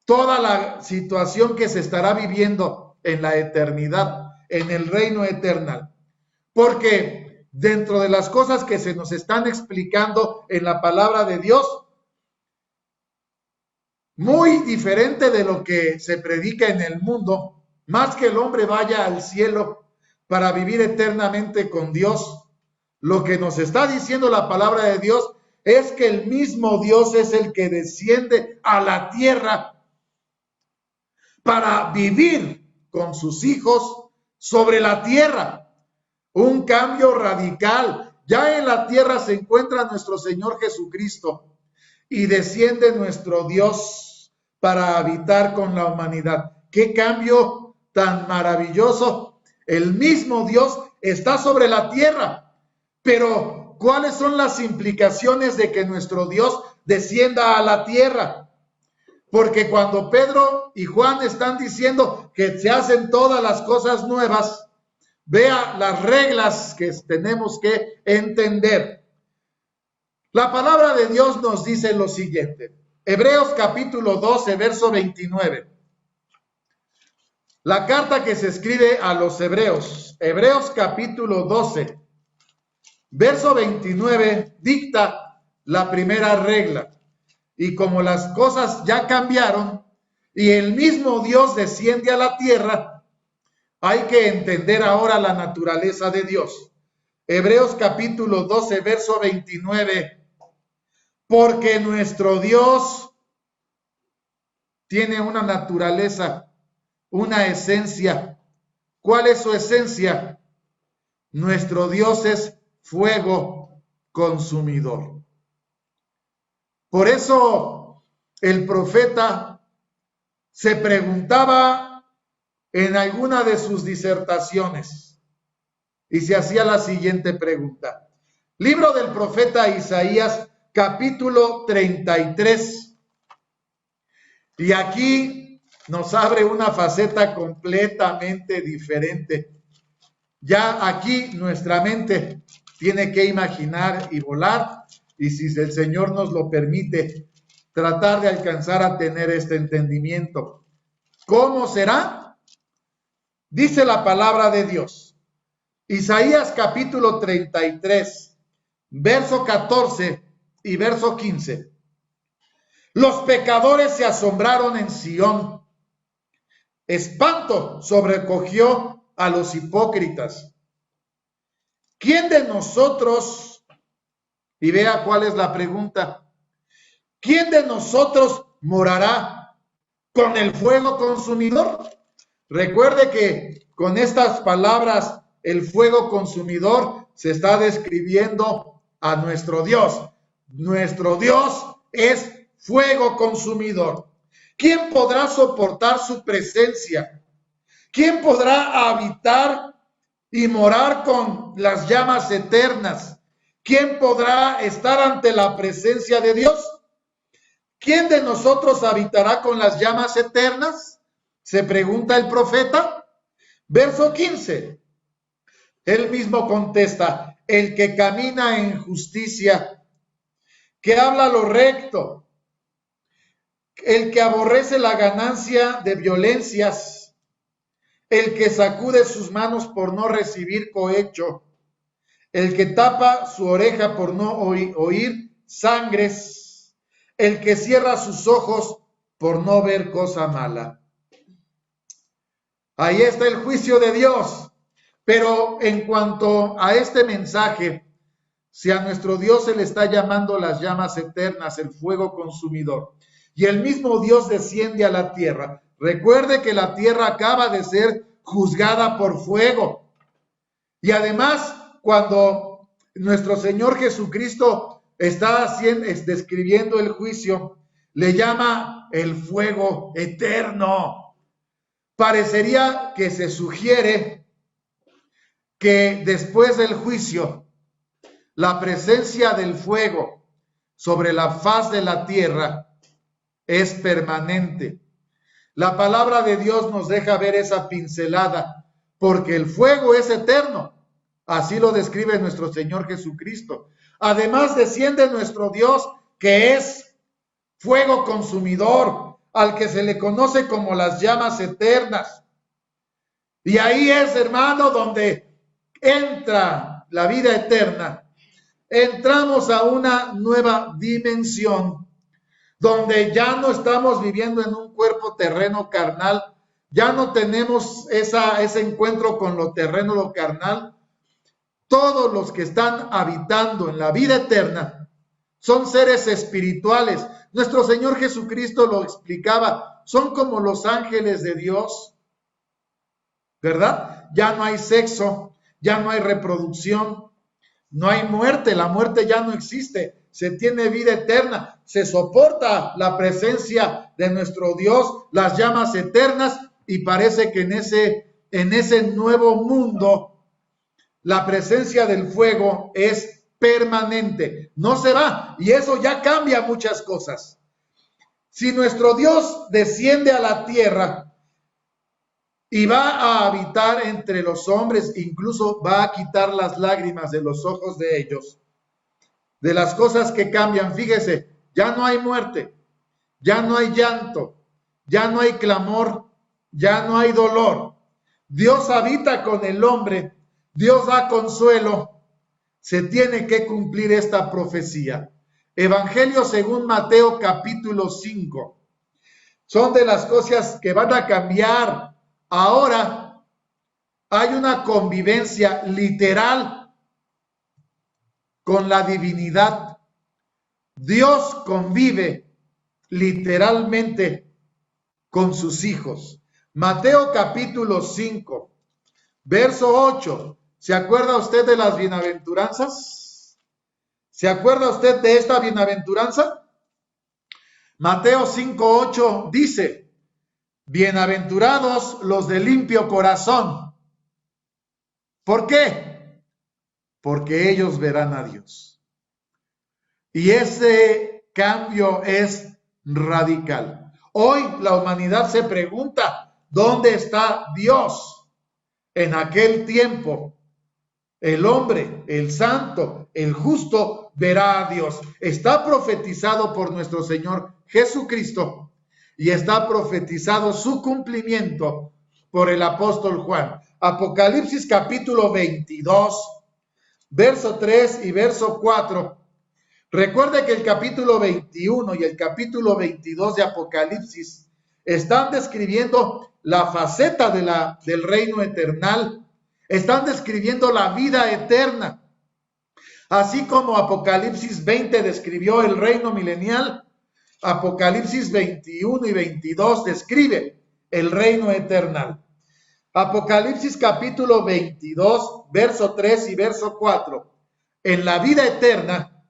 toda la situación que se estará viviendo en la eternidad, en el reino eterno. Porque dentro de las cosas que se nos están explicando en la palabra de Dios, muy diferente de lo que se predica en el mundo, más que el hombre vaya al cielo para vivir eternamente con Dios, lo que nos está diciendo la palabra de Dios es que el mismo Dios es el que desciende a la tierra para vivir con sus hijos sobre la tierra. Un cambio radical. Ya en la tierra se encuentra nuestro Señor Jesucristo y desciende nuestro Dios para habitar con la humanidad. ¡Qué cambio tan maravilloso! El mismo Dios está sobre la tierra, pero ¿cuáles son las implicaciones de que nuestro Dios descienda a la tierra? Porque cuando Pedro y Juan están diciendo que se hacen todas las cosas nuevas, vea las reglas que tenemos que entender. La palabra de Dios nos dice lo siguiente. Hebreos capítulo 12, verso 29. La carta que se escribe a los Hebreos, Hebreos capítulo 12, verso 29, dicta la primera regla. Y como las cosas ya cambiaron y el mismo Dios desciende a la tierra, hay que entender ahora la naturaleza de Dios. Hebreos capítulo 12, verso 29. Porque nuestro Dios tiene una naturaleza, una esencia. ¿Cuál es su esencia? Nuestro Dios es fuego consumidor. Por eso el profeta se preguntaba en alguna de sus disertaciones y se hacía la siguiente pregunta. Libro del profeta Isaías, capítulo 33. Y aquí nos abre una faceta completamente diferente. Ya aquí nuestra mente tiene que imaginar y volar, y si el Señor nos lo permite, tratar de alcanzar a tener este entendimiento. ¿Cómo será? Dice la palabra de Dios. Isaías capítulo 33, verso 14 y verso 15. Los pecadores se asombraron en Sión. Espanto sobrecogió a los hipócritas. ¿Quién de nosotros, y vea cuál es la pregunta, quién de nosotros morará con el fuego consumidor? Recuerde que con estas palabras, el fuego consumidor se está describiendo a nuestro Dios. Nuestro Dios es fuego consumidor. ¿Quién podrá soportar su presencia? ¿Quién podrá habitar y morar con las llamas eternas? ¿Quién podrá estar ante la presencia de Dios? ¿Quién de nosotros habitará con las llamas eternas? Se pregunta el profeta. Verso 15. Él mismo contesta, el que camina en justicia, que habla lo recto, el que aborrece la ganancia de violencias, el que sacude sus manos por no recibir cohecho, el que tapa su oreja por no oír sangres, el que cierra sus ojos por no ver cosa mala. Ahí está el juicio de Dios. Pero en cuanto a este mensaje, si a nuestro Dios se le está llamando las llamas eternas, el fuego consumidor, y el mismo Dios desciende a la tierra, recuerde que la tierra acaba de ser juzgada por fuego. Y además, cuando nuestro Señor Jesucristo está describiendo el juicio, le llama el fuego eterno. Parecería que se sugiere que después del juicio, la presencia del fuego sobre la faz de la tierra es permanente. La palabra de Dios nos deja ver esa pincelada, porque el fuego es eterno. Así lo describe nuestro Señor Jesucristo. Además, desciende nuestro Dios, que es fuego consumidor, al que se le conoce como las llamas eternas. Y ahí es, hermano, donde entra la vida eterna. Entramos a una nueva dimensión, donde ya no estamos viviendo en un cuerpo terreno carnal, ya no tenemos ese encuentro con lo terreno, lo carnal. Todos los que están habitando en la vida eterna son seres espirituales. Nuestro Señor Jesucristo lo explicaba, son como los ángeles de Dios. ¿verdad? Ya no hay sexo, ya no hay reproducción, no hay muerte, la muerte ya no existe, se tiene vida eterna, se soporta la presencia de nuestro Dios, las llamas eternas, y parece que en ese nuevo mundo la presencia del fuego es permanente, no se va, y eso ya cambia muchas cosas. Si nuestro Dios desciende a la tierra y va a habitar entre los hombres, incluso va a quitar las lágrimas de los ojos de ellos, de las cosas que cambian, fíjese, ya no hay muerte, ya no hay llanto, ya no hay clamor, ya no hay dolor. Dios habita con el hombre, Dios da consuelo. Se tiene que cumplir esta profecía. Evangelio según Mateo capítulo 5. Son de las cosas que van a cambiar. Ahora hay una convivencia literal con la divinidad. Dios convive literalmente con sus hijos. Mateo capítulo 5, verso 8. ¿Se acuerda usted de las bienaventuranzas? ¿Se acuerda usted de esta bienaventuranza? Mateo 5:8 dice: bienaventurados los de limpio corazón. ¿Por qué? Porque ellos verán a Dios. Y ese cambio es radical. Hoy la humanidad se pregunta, ¿dónde está Dios? En aquel tiempo, el hombre, el santo, el justo, verá a Dios. Está profetizado por nuestro Señor Jesucristo y está profetizado su cumplimiento por el apóstol Juan. Apocalipsis capítulo 22, verso 3 y verso 4. Recuerde que el capítulo 21 y el capítulo 22 de Apocalipsis están describiendo la faceta del reino eternal. Están describiendo la vida eterna. Así como Apocalipsis 20 describió el reino milenial, Apocalipsis 21 y 22 describe el reino eternal. Apocalipsis capítulo 22, verso 3 y verso 4. En la vida eterna,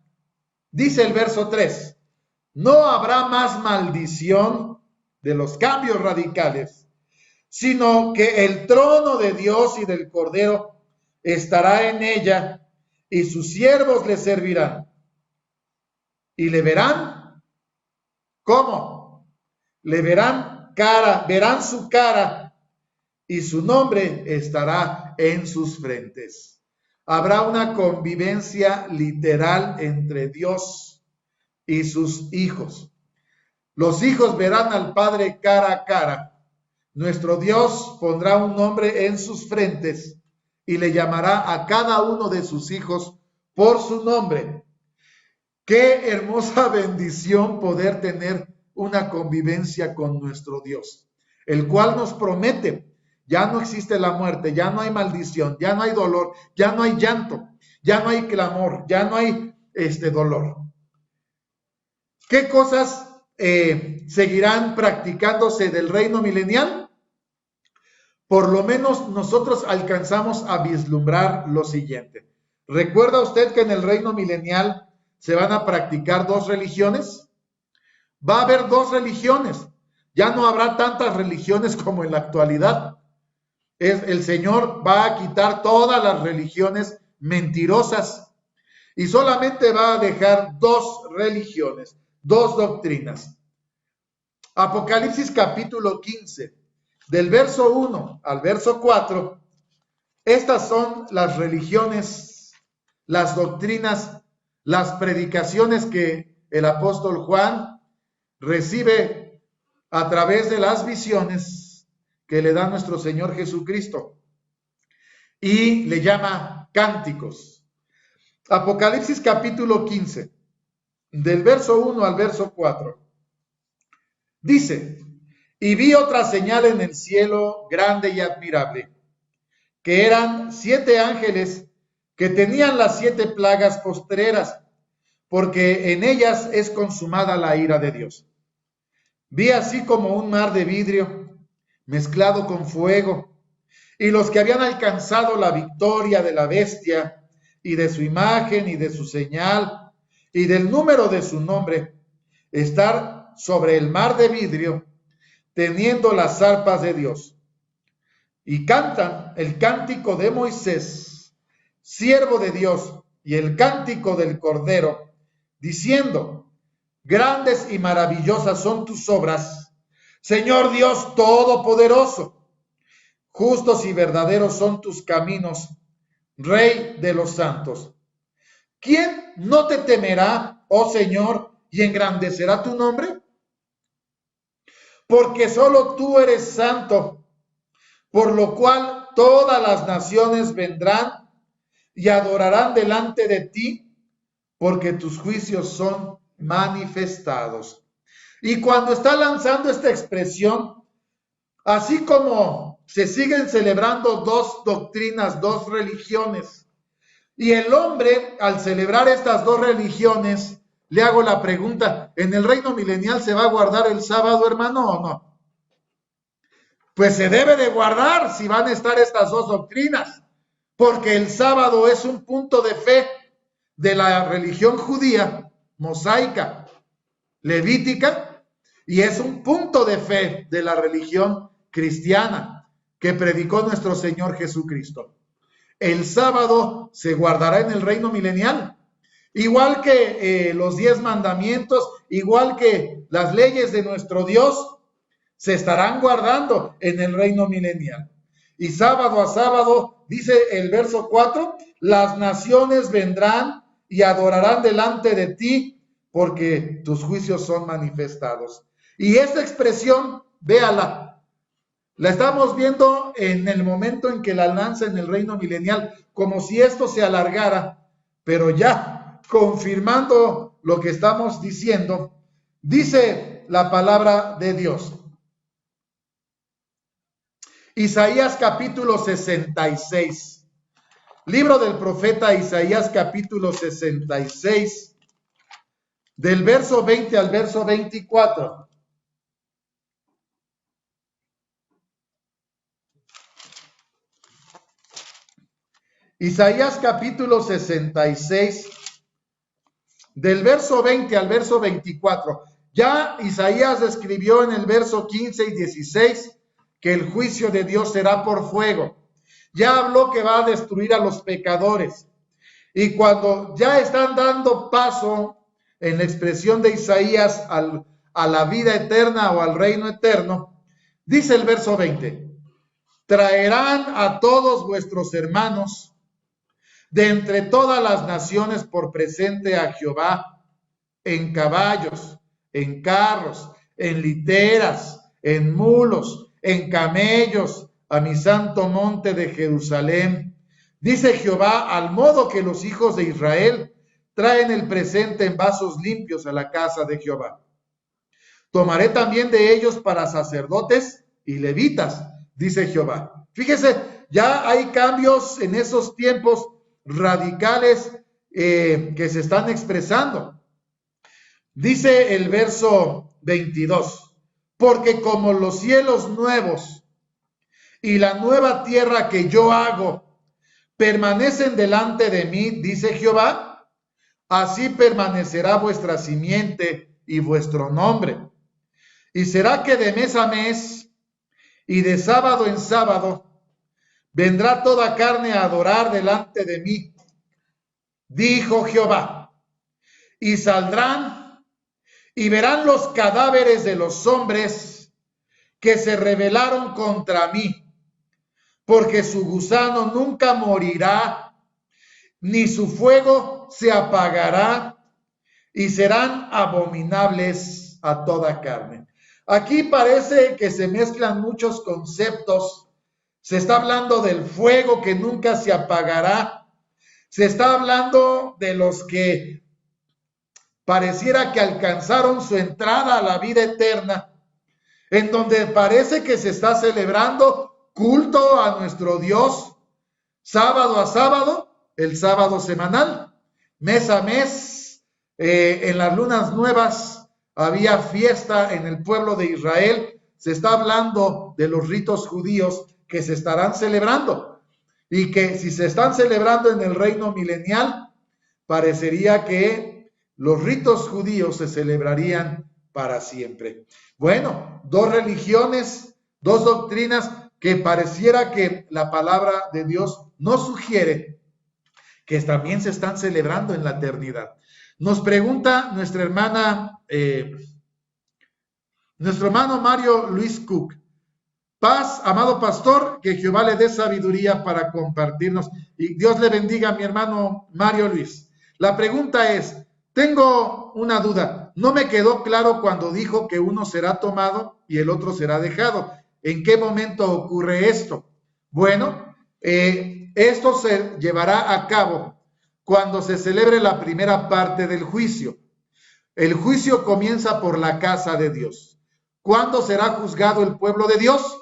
dice el verso 3, no habrá más maldición de los cambios radicales, sino que el trono de Dios y del Cordero estará en ella, y sus siervos le servirán. Y le verán, ¿cómo? Le verán verán su cara, y su nombre estará en sus frentes. Habrá una convivencia literal entre Dios y sus hijos. Los hijos verán al Padre cara a cara. Nuestro Dios pondrá un nombre en sus frentes y le llamará a cada uno de sus hijos por su nombre. Qué hermosa bendición poder tener una convivencia con nuestro Dios, el cual nos promete, ya no existe la muerte, ya no hay maldición, ya no hay dolor, ya no hay llanto, ya no hay clamor, ya no hay dolor. ¿Qué cosas seguirán practicándose del reino milenial? Por lo menos nosotros alcanzamos a vislumbrar lo siguiente. ¿Recuerda usted que en el reino milenial se van a practicar dos religiones? Va a haber dos religiones. Ya no habrá tantas religiones como en la actualidad. El Señor va a quitar todas las religiones mentirosas y solamente va a dejar dos religiones, dos doctrinas. Apocalipsis capítulo 15, del verso 1 al verso 4, estas son las religiones, las doctrinas, las predicaciones que el apóstol Juan recibe a través de las visiones que le da nuestro Señor Jesucristo y le llama cánticos. Apocalipsis capítulo 15, del verso 1 al verso 4. Dice: y vi otra señal en el cielo grande y admirable, que eran 7 ángeles que tenían las 7 plagas postreras, porque en ellas es consumada la ira de Dios. Vi así como un mar de vidrio mezclado con fuego, y los que habían alcanzado la victoria de la bestia y de su imagen y de su señal y del número de su nombre, estar sobre el mar de vidrio, teniendo las arpas de Dios. Y cantan el cántico de Moisés, siervo de Dios, y el cántico del Cordero, diciendo: grandes y maravillosas son tus obras, Señor Dios Todopoderoso. Justos y verdaderos son tus caminos, Rey de los santos. ¿Quién no te temerá, oh Señor, y engrandecerá tu nombre? Porque solo tú eres santo, por lo cual todas las naciones vendrán y adorarán delante de ti, porque tus juicios son manifestados. Y cuando está lanzando esta expresión, así como se siguen celebrando dos doctrinas, dos religiones, y el hombre, al celebrar estas dos religiones, le hago la pregunta: ¿en el reino milenial se va a guardar el sábado, hermano, o no? Pues se debe de guardar si van a estar estas dos doctrinas, porque el sábado es un punto de fe de la religión judía, mosaica, levítica, y es un punto de fe de la religión cristiana que predicó nuestro Señor Jesucristo. El sábado se guardará en el reino milenial, igual que los 10 mandamientos, igual que las leyes de nuestro Dios, se estarán guardando en el reino milenial. Y sábado a sábado, dice el verso 4, las naciones vendrán y adorarán delante de ti, porque tus juicios son manifestados. Y esta expresión, véala, la estamos viendo en el momento en que la lanza en el reino milenial, como si esto se alargara, pero ya confirmando lo que estamos diciendo, dice la palabra de Dios. Isaías capítulo 66. Libro del profeta Isaías capítulo 66, del verso 20 al verso 24. Isaías capítulo 66, del verso 20 al verso 24. Ya Isaías escribió en el verso 15 y 16 que el juicio de Dios será por fuego. Ya habló que va a destruir a los pecadores. Y cuando ya están dando paso en la expresión de Isaías a la vida eterna o al reino eterno, dice el verso 20: traerán a todos vuestros hermanos de entre todas las naciones por presente a Jehová, en caballos, en carros, en literas, en mulos, en camellos, a mi santo monte de Jerusalén. Dice Jehová, al modo que los hijos de Israel traen el presente en vasos limpios a la casa de Jehová. Tomaré también de ellos para sacerdotes y levitas, dice Jehová. Fíjese, ya hay cambios en esos tiempos radicales que se están expresando. Dice el verso 22, porque como los cielos nuevos y la nueva tierra que yo hago permanecen delante de mí, dice Jehová, así permanecerá vuestra simiente y vuestro nombre. Y será que de mes a mes y de sábado en sábado vendrá toda carne a adorar delante de mí, dijo Jehová. Y saldrán y verán los cadáveres de los hombres que se rebelaron contra mí, porque su gusano nunca morirá, ni su fuego se apagará, y serán abominables a toda carne. Aquí parece que se mezclan muchos conceptos. Se está hablando del fuego que nunca se apagará. Se está hablando de los que pareciera que alcanzaron su entrada a la vida eterna, en donde parece que se está celebrando culto a nuestro Dios, sábado a sábado, el sábado semanal, mes a mes, en las lunas nuevas había fiesta en el pueblo de Israel. Se está hablando de los ritos judíos que se estarán celebrando y que si se están celebrando en el reino milenial, parecería que los ritos judíos se celebrarían para siempre. Bueno, dos religiones, dos doctrinas que pareciera que la palabra de Dios nos sugiere que también se están celebrando en la eternidad. Nos pregunta nuestro hermano Mario Luis Cook. Paz, amado pastor, que Jehová le dé sabiduría para compartirnos. Y Dios le bendiga a mi hermano Mario Luis. La pregunta es, tengo una duda. No me quedó claro cuando dijo que uno será tomado y el otro será dejado. ¿En qué momento ocurre esto? Bueno, esto se llevará a cabo cuando se celebre la primera parte del juicio. El juicio comienza por la casa de Dios. ¿Cuándo será juzgado el pueblo de Dios?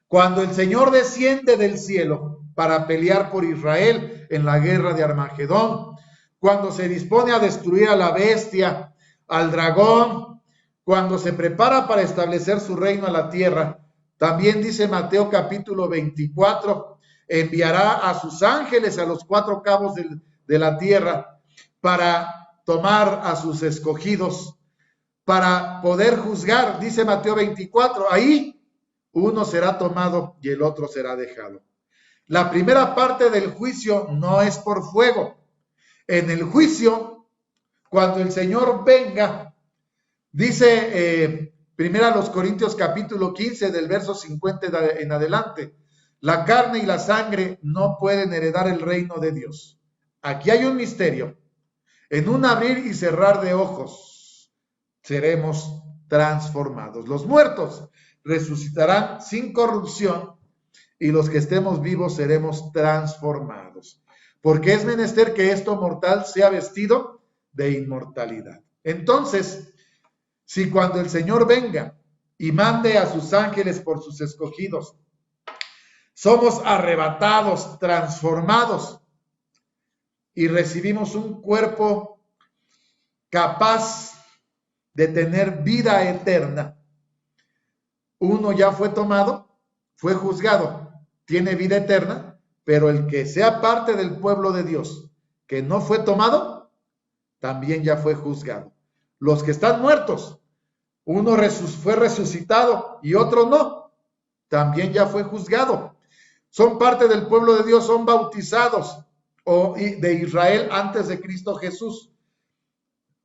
Cuando el Señor desciende del cielo para pelear por Israel en la guerra de Armagedón, cuando se dispone a destruir a la bestia, al dragón, cuando se prepara para establecer su reino a la tierra. También dice Mateo capítulo 24, enviará a sus ángeles a los cuatro cabos de la tierra para tomar a sus escogidos, para poder juzgar, dice Mateo 24, ahí uno será tomado y el otro será dejado. La primera parte del juicio no es por fuego. En el juicio, cuando el Señor venga, dice primera a los Corintios capítulo 15 del verso 50 en adelante, la carne y la sangre no pueden heredar el reino de Dios. Aquí hay un misterio. En un abrir y cerrar de ojos seremos transformados. Los muertos resucitarán sin corrupción y los que estemos vivos seremos transformados. Porque es menester que esto mortal sea vestido de inmortalidad. Entonces, si cuando el Señor venga y mande a sus ángeles por sus escogidos, somos arrebatados, transformados y recibimos un cuerpo capaz de tener vida eterna, uno ya fue tomado, fue juzgado, tiene vida eterna, pero el que sea parte del pueblo de Dios, que no fue tomado, también ya fue juzgado. Los que están muertos, uno fue resucitado y otro no, también ya fue juzgado. Son parte del pueblo de Dios, son bautizados de Israel antes de Cristo Jesús.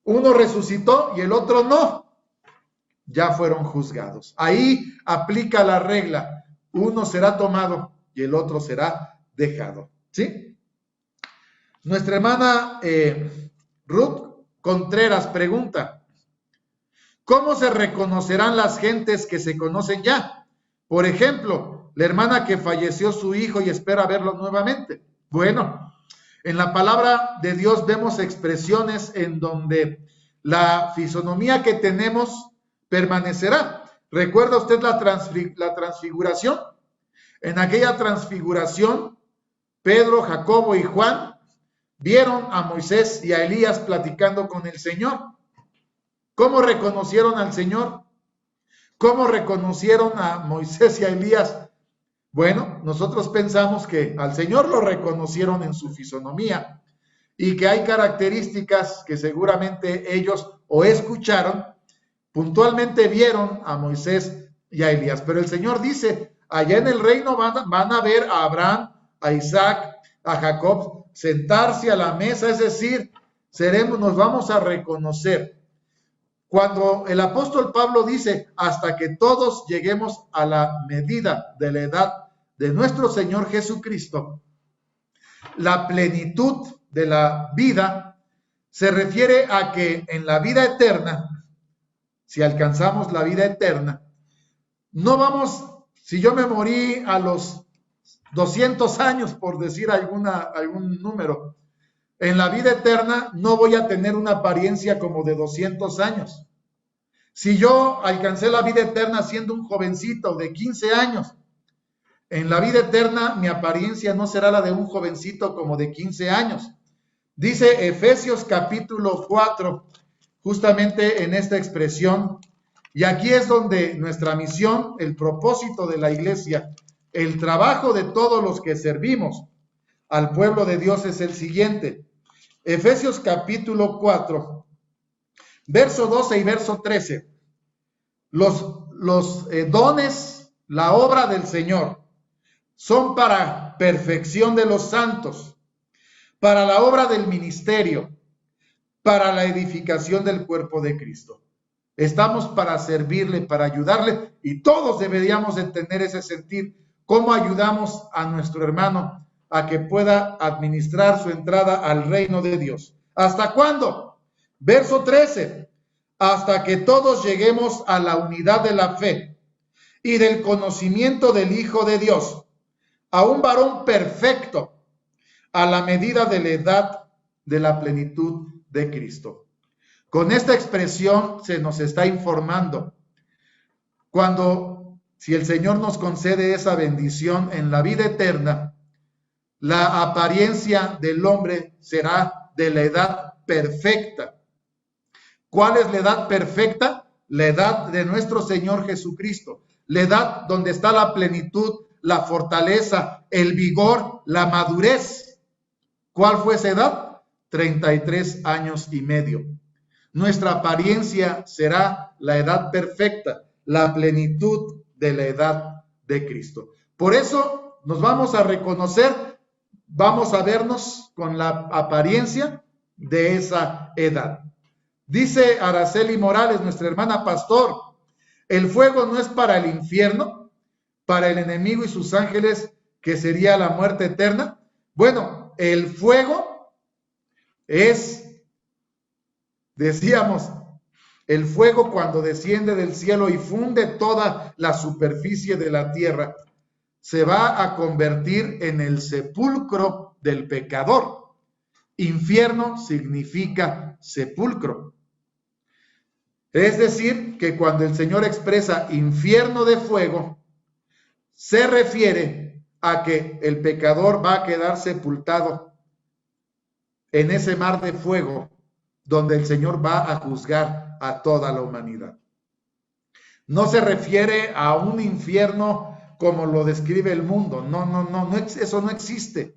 Uno resucitó y el otro no, ya fueron juzgados. Ahí aplica la regla, uno será tomado y el otro será dejado. ¿Sí? Nuestra hermana Ruth Contreras pregunta, ¿cómo se reconocerán las gentes que se conocen ya? Por ejemplo, la hermana que falleció su hijo y espera verlo nuevamente. Bueno, en la palabra de Dios vemos expresiones en donde la fisonomía que tenemos permanecerá. ¿Recuerda usted la transfiguración? En aquella transfiguración, Pedro, Jacobo y Juan vieron a Moisés y a Elías platicando con el Señor. ¿Cómo reconocieron al Señor? ¿Cómo reconocieron a Moisés y a Elías? Bueno, nosotros pensamos que al Señor lo reconocieron en su fisonomía y que hay características que seguramente ellos o escucharon, puntualmente vieron a Moisés y a Elías. Pero el Señor dice, allá en el reino van a ver a Abraham, a Isaac, a Jacob, sentarse a la mesa, es decir, nos vamos a reconocer. Cuando el apóstol Pablo dice, hasta que todos lleguemos a la medida de la edad de nuestro Señor Jesucristo, la plenitud de la vida se refiere a que en la vida eterna, si alcanzamos la vida eterna, no vamos, si yo me morí a los 200 años, por decir algún número, en la vida eterna no voy a tener una apariencia como de 200 años. Si yo alcancé la vida eterna siendo un jovencito de 15 años, en la vida eterna mi apariencia no será la de un jovencito como de 15 años. Dice Efesios capítulo 4, justamente en esta expresión, y aquí es donde nuestra misión, el propósito de la iglesia, el trabajo de todos los que servimos al pueblo de Dios es el siguiente. Efesios capítulo 4, verso 12 y verso 13. Los dones, la obra del Señor, son para perfección de los santos, para la obra del ministerio, para la edificación del cuerpo de Cristo. Estamos para servirle, para ayudarle, y todos deberíamos de tener ese sentir. ¿Cómo ayudamos a nuestro hermano a que pueda administrar su entrada al reino de Dios? ¿Hasta cuándo? Verso 13. Hasta que todos lleguemos a la unidad de la fe y del conocimiento del Hijo de Dios, a un varón perfecto, a la medida de la edad de la plenitud de Cristo. Con esta expresión se nos está informando si el Señor nos concede esa bendición en la vida eterna, la apariencia del hombre será de la edad perfecta. ¿Cuál es la edad perfecta? La edad de nuestro Señor Jesucristo, la edad donde está la plenitud, la fortaleza, el vigor, la madurez. ¿Cuál fue esa edad? 33 años y medio. Nuestra apariencia será la edad perfecta, la plenitud de la edad de Cristo. Por eso nos vamos a reconocer, vamos a vernos con la apariencia de esa edad. Dice Araceli Morales, nuestra hermana pastor, el fuego no es para el infierno, para el enemigo y sus ángeles, que sería la muerte eterna. Bueno, el fuego es, decíamos, el fuego cuando desciende del cielo y funde toda la superficie de la tierra, se va a convertir en el sepulcro del pecador. Infierno significa sepulcro. Es decir, que cuando el Señor expresa infierno de fuego, se refiere a que el pecador va a quedar sepultado en ese mar de fuego donde el Señor va a juzgar a toda la humanidad. No se refiere a un infierno como lo describe el mundo. No, eso no existe.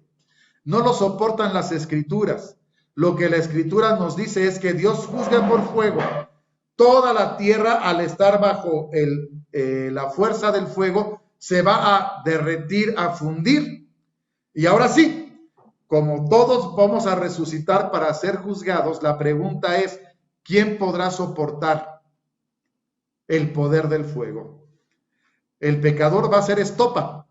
No lo soportan las Escrituras. Lo que la Escritura nos dice es que Dios juzga por fuego. Toda la tierra, al estar bajo la fuerza del fuego, se va a derretir, a fundir. Y ahora sí, como todos vamos a resucitar para ser juzgados, la pregunta es, ¿quién podrá soportar el poder del fuego? El pecador va a ser estopa.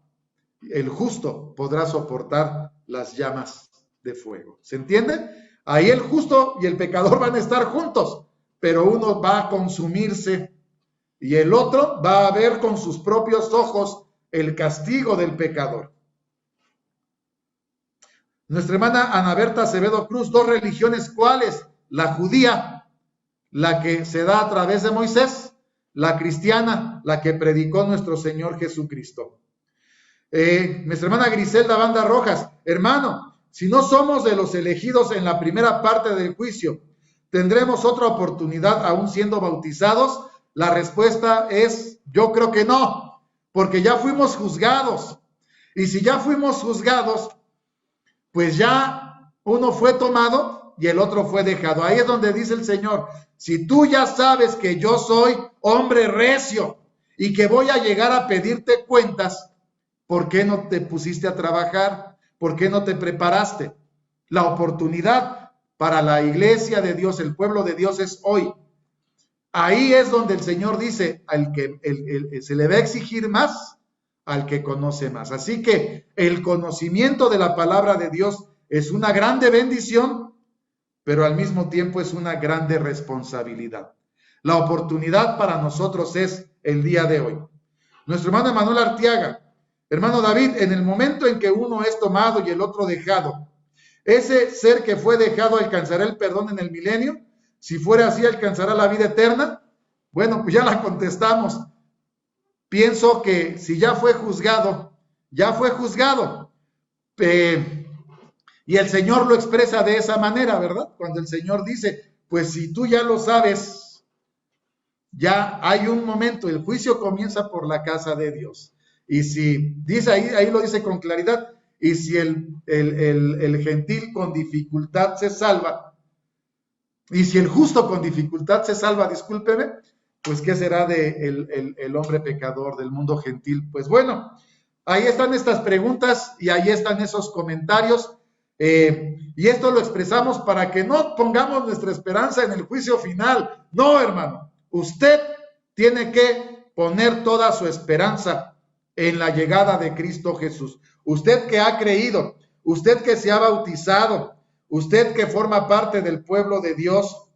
El justo podrá soportar las llamas de fuego. ¿Se entiende? Ahí el justo y el pecador van a estar juntos, pero uno va a consumirse y el otro va a ver con sus propios ojos el castigo del pecador. Nuestra hermana Ana Berta Acevedo Cruz, dos religiones, ¿cuáles? La judía, la que se da a través de Moisés, la cristiana, la que predicó nuestro Señor Jesucristo. Nuestra hermana Griselda Banda Rojas, hermano, si no somos de los elegidos en la primera parte del juicio, ¿tendremos otra oportunidad aún siendo bautizados? La respuesta es, yo creo que no, porque ya fuimos juzgados. Y si ya fuimos juzgados, pues ya uno fue tomado y el otro fue dejado. Ahí es donde dice el Señor, si tú ya sabes que yo soy hombre recio y que voy a llegar a pedirte cuentas, ¿por qué no te pusiste a trabajar? ¿Por qué no te preparaste? La oportunidad para la iglesia de Dios, el pueblo de Dios, es hoy. Ahí es donde el Señor dice, se le va a exigir más al que conoce más. Así que el conocimiento de la palabra de Dios es una grande bendición, pero al mismo tiempo es una grande responsabilidad. La oportunidad para nosotros es el día de hoy. Nuestro hermano Emanuel Arteaga, hermano David, en el momento en que uno es tomado y el otro dejado, ¿ese ser que fue dejado alcanzará el perdón en el milenio? Si fuera así, ¿alcanzará la vida eterna? Bueno, pues ya la contestamos. Pienso que si ya fue juzgado, ya fue juzgado. Y el Señor lo expresa de esa manera, ¿verdad? Cuando el Señor dice, pues si tú ya lo sabes, ya hay un momento, el juicio comienza por la casa de Dios. Y si dice ahí lo dice con claridad, y si el gentil con dificultad se salva, y si el justo con dificultad se salva, discúlpeme, pues ¿qué será de el hombre pecador del mundo gentil? Pues bueno, ahí están estas preguntas y ahí están esos comentarios. Y esto lo expresamos para que no pongamos nuestra esperanza en el juicio final. No, hermano, usted tiene que poner toda su esperanza en la llegada de Cristo Jesús. Usted que ha creído, usted que se ha bautizado, usted que forma parte del pueblo de Dios,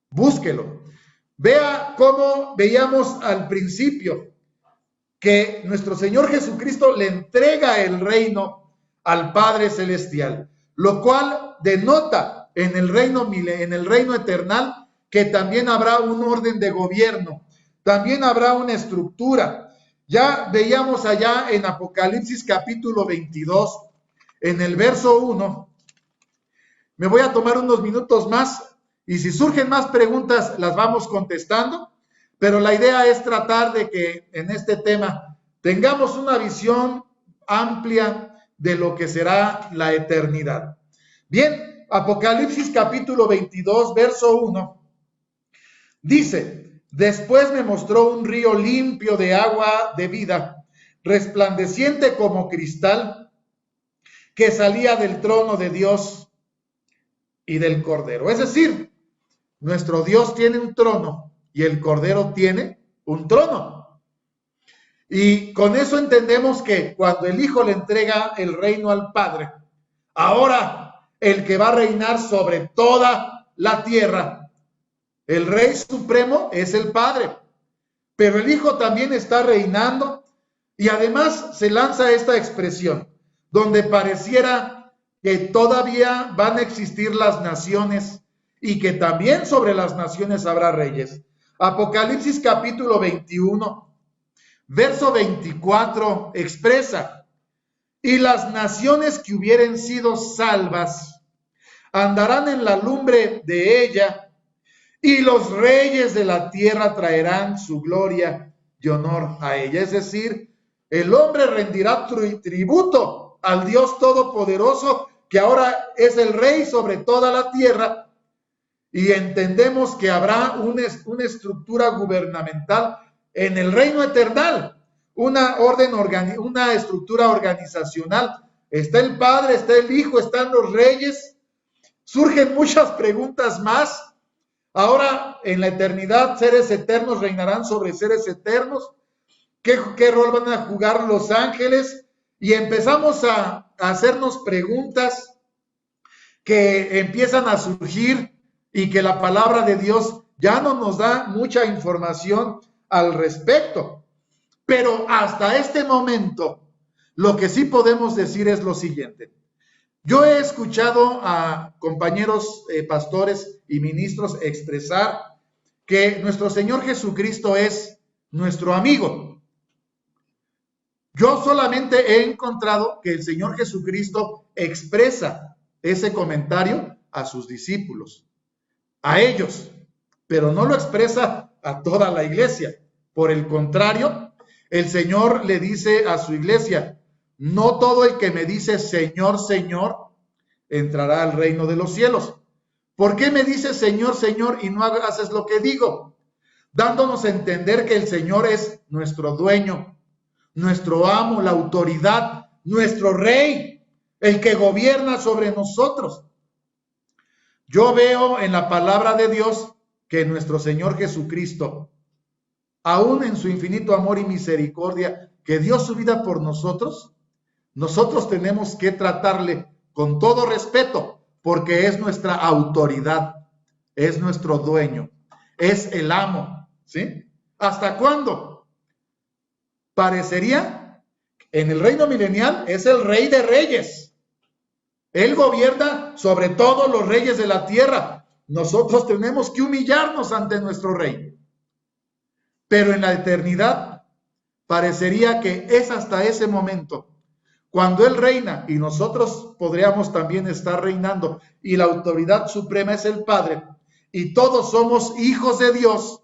búsquelo. Vea cómo veíamos al principio que nuestro Señor Jesucristo le entrega el reino al Padre Celestial, lo cual denota en el reino eternal que también habrá un orden de gobierno, también habrá una estructura. Ya veíamos allá en Apocalipsis capítulo 22, en el verso 1. Me voy a tomar unos minutos más y si surgen más preguntas las vamos contestando, pero la idea es tratar de que en este tema tengamos una visión amplia de lo que será la eternidad. Bien, Apocalipsis capítulo 22, verso 1, dice: después me mostró un río limpio de agua de vida, resplandeciente como cristal, que salía del trono de Dios y del Cordero. Es decir, nuestro Dios tiene un trono y el Cordero tiene un trono. Y con eso entendemos que cuando el Hijo le entrega el reino al Padre, ahora el que va a reinar sobre toda la tierra, el Rey Supremo es el Padre, pero el Hijo también está reinando y además se lanza esta expresión, donde pareciera que todavía van a existir las naciones y que también sobre las naciones habrá reyes. Apocalipsis capítulo 21, verso 24 expresa: y las naciones que hubieren sido salvas andarán en la lumbre de ella, y los reyes de la tierra traerán su gloria y honor a ella. Es decir, el hombre rendirá tributo al Dios Todopoderoso, que ahora es el Rey sobre toda la tierra, y entendemos que habrá una estructura gubernamental en el reino eternal, una estructura organizacional. Está el Padre, está el Hijo, están los reyes. Surgen muchas preguntas más. Ahora, en la eternidad, seres eternos reinarán sobre seres eternos. ¿Qué rol van a jugar los ángeles? Y empezamos a hacernos preguntas que empiezan a surgir y que la palabra de Dios ya no nos da mucha información al respecto. Pero hasta este momento, lo que sí podemos decir es lo siguiente. Yo he escuchado a compañeros pastores y ministros expresar que nuestro Señor Jesucristo es nuestro amigo. Yo solamente he encontrado que el Señor Jesucristo expresa ese comentario a sus discípulos, a ellos, pero no lo expresa a toda la iglesia. Por el contrario, el Señor le dice a su iglesia: no todo el que me dice Señor, Señor, entrará al reino de los cielos. ¿Por qué me dices Señor, Señor y no haces lo que digo? Dándonos a entender que el Señor es nuestro dueño, nuestro amo, la autoridad, nuestro Rey, el que gobierna sobre nosotros. Yo veo en la palabra de Dios que nuestro Señor Jesucristo, aún en su infinito amor y misericordia, que dio su vida por nosotros, nosotros tenemos que tratarle con todo respeto, porque es nuestra autoridad, es nuestro dueño, es el amo, ¿sí? ¿Hasta cuándo? Parecería, en el reino milenial, es el Rey de Reyes. Él gobierna sobre todos los reyes de la tierra. Nosotros tenemos que humillarnos ante nuestro Rey. Pero en la eternidad, parecería que es hasta ese momento, cuando Él reina y nosotros podríamos también estar reinando, y la autoridad suprema es el Padre, y todos somos hijos de Dios.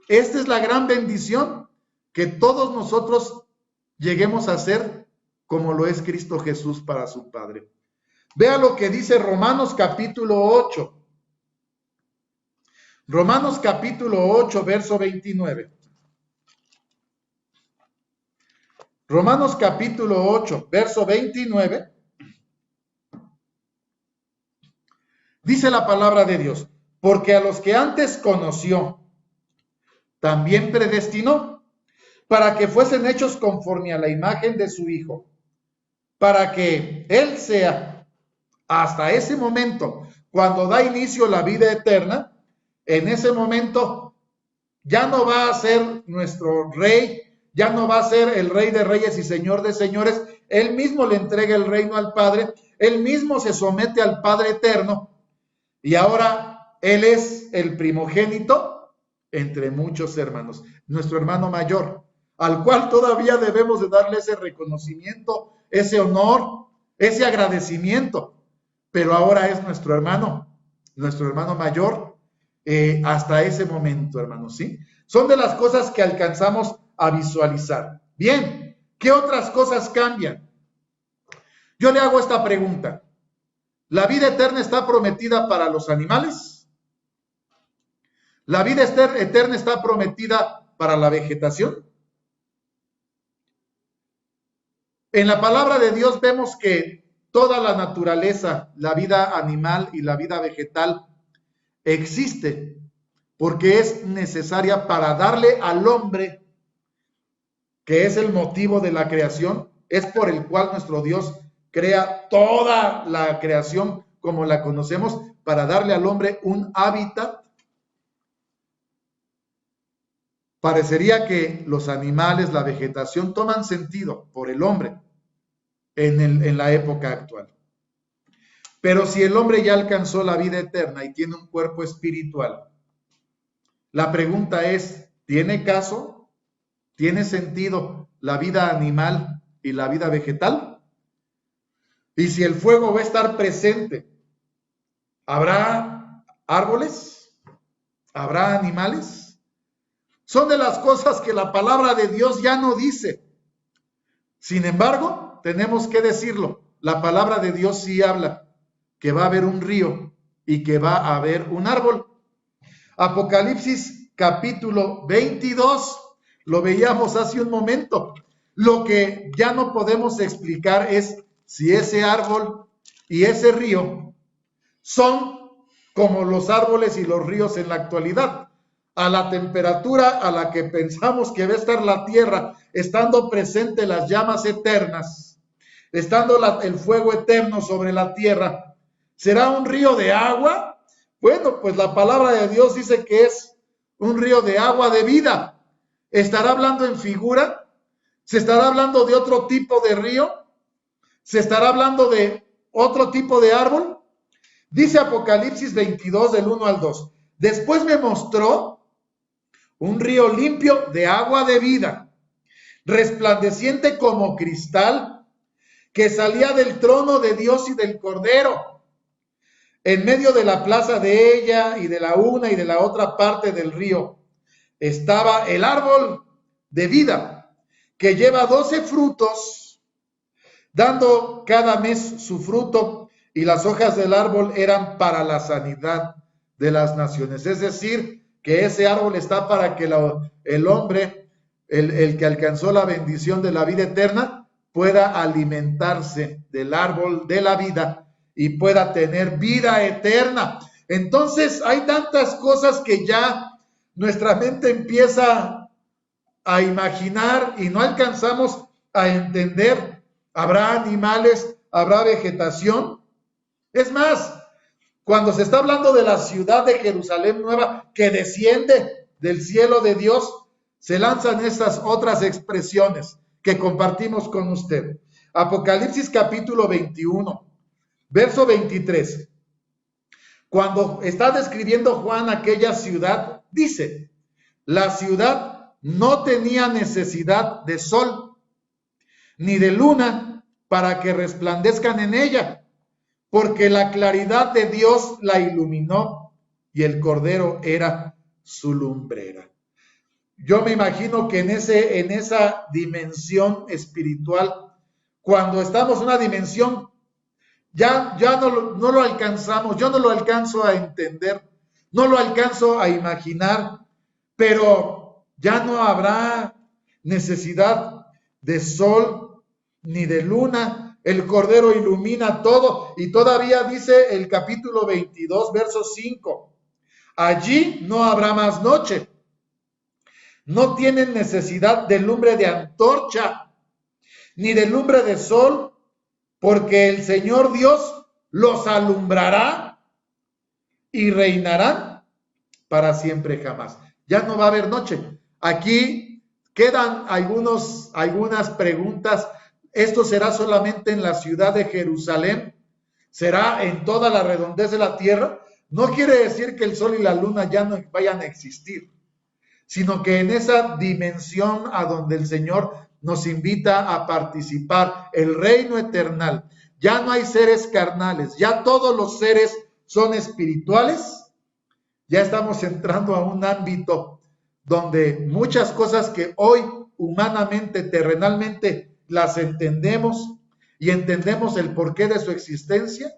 Esta es la gran bendición, que todos nosotros lleguemos a ser como lo es Cristo Jesús para su Padre. Vea lo que dice Romanos capítulo 8. Romanos capítulo 8, verso 29. Romanos capítulo 8, verso 29. Dice la palabra de Dios, porque a los que antes conoció, también predestinó, para que fuesen hechos conforme a la imagen de su Hijo, para que Él sea, hasta ese momento, cuando da inicio la vida eterna, en ese momento ya no va a ser nuestro Rey, ya no va a ser el Rey de Reyes y Señor de Señores, Él mismo le entrega el reino al Padre, Él mismo se somete al Padre eterno, y ahora Él es el primogénito entre muchos hermanos, nuestro hermano mayor, al cual todavía debemos de darle ese reconocimiento, ese honor, ese agradecimiento, pero ahora es nuestro hermano mayor, hasta ese momento, hermanos, ¿sí? Son de las cosas que alcanzamos a visualizar. Bien, ¿qué otras cosas cambian? Yo le hago esta pregunta. ¿La vida eterna está prometida para los animales? ¿La vida eterna está prometida para la vegetación? En la palabra de Dios vemos que toda la naturaleza, la vida animal y la vida vegetal existe porque es necesaria para darle al hombre, que es el motivo de la creación, es por el cual nuestro Dios crea toda la creación como la conocemos, para darle al hombre un hábitat. Parecería que los animales, la vegetación, toman sentido por el hombre en la época actual. Pero si el hombre ya alcanzó la vida eterna y tiene un cuerpo espiritual, la pregunta es, ¿tiene caso? ¿Tiene sentido la vida animal y la vida vegetal? Y si el fuego va a estar presente, ¿habrá árboles? ¿Habrá animales? Son de las cosas que la palabra de Dios ya no dice. Sin embargo, tenemos que decirlo. La palabra de Dios sí habla que va a haber un río y que va a haber un árbol. Apocalipsis capítulo 22, lo veíamos hace un momento. Lo que ya no podemos explicar es si ese árbol y ese río son como los árboles y los ríos en la actualidad. A la temperatura a la que pensamos que va a estar la tierra, estando presente las llamas eternas, estando el fuego eterno sobre la tierra, ¿será un río de agua? Bueno, pues la palabra de Dios dice que es un río de agua de vida. ¿Estará hablando en figura? ¿Se estará hablando de otro tipo de río? ¿Se estará hablando de otro tipo de árbol? Dice Apocalipsis 22 del 1 al 2. Después me mostró un río limpio de agua de vida, resplandeciente como cristal, que salía del trono de Dios y del Cordero. En medio de la plaza de ella y de la una y de la otra parte del río estaba el árbol de vida, que lleva 12 frutos, dando cada mes su fruto, y las hojas del árbol eran para la sanidad de las naciones. Es decir, que ese árbol está para que el hombre, el que alcanzó la bendición de la vida eterna, pueda alimentarse del árbol de la vida y pueda tener vida eterna. Entonces hay tantas cosas que ya nuestra mente empieza a imaginar y no alcanzamos a entender. ¿Habrá animales? ¿Habrá vegetación? Es más, cuando se está hablando de la ciudad de Jerusalén nueva que desciende del cielo de Dios, se lanzan estas otras expresiones que compartimos con usted. Apocalipsis capítulo 21, verso 23. Cuando está describiendo Juan aquella ciudad, dice, la ciudad no tenía necesidad de sol ni de luna para que resplandezcan en ella, porque la claridad de Dios la iluminó y el Cordero era su lumbrera. yo me imagino que en esa dimensión espiritual, cuando estamos en una dimensión, ya no lo alcanzamos, yo no lo alcanzo a entender, no lo alcanzo a imaginar, pero ya no habrá necesidad de sol ni de luna. El Cordero ilumina todo, y todavía dice el capítulo 22, verso 5, allí no habrá más noche. No tienen necesidad de lumbre de antorcha, ni de lumbre de sol, porque el Señor Dios los alumbrará y reinarán para siempre jamás. Ya no va a haber noche. Aquí quedan algunas preguntas. ¿Esto será solamente en la ciudad de Jerusalén? ¿Será en toda la redondez de la tierra? No quiere decir que el sol y la luna ya no vayan a existir, sino que en esa dimensión a donde el Señor nos invita a participar, el reino eternal, ya no hay seres carnales, ya todos los seres son espirituales. Ya estamos entrando a un ámbito donde muchas cosas que hoy humanamente, terrenalmente, las entendemos y entendemos el porqué de su existencia,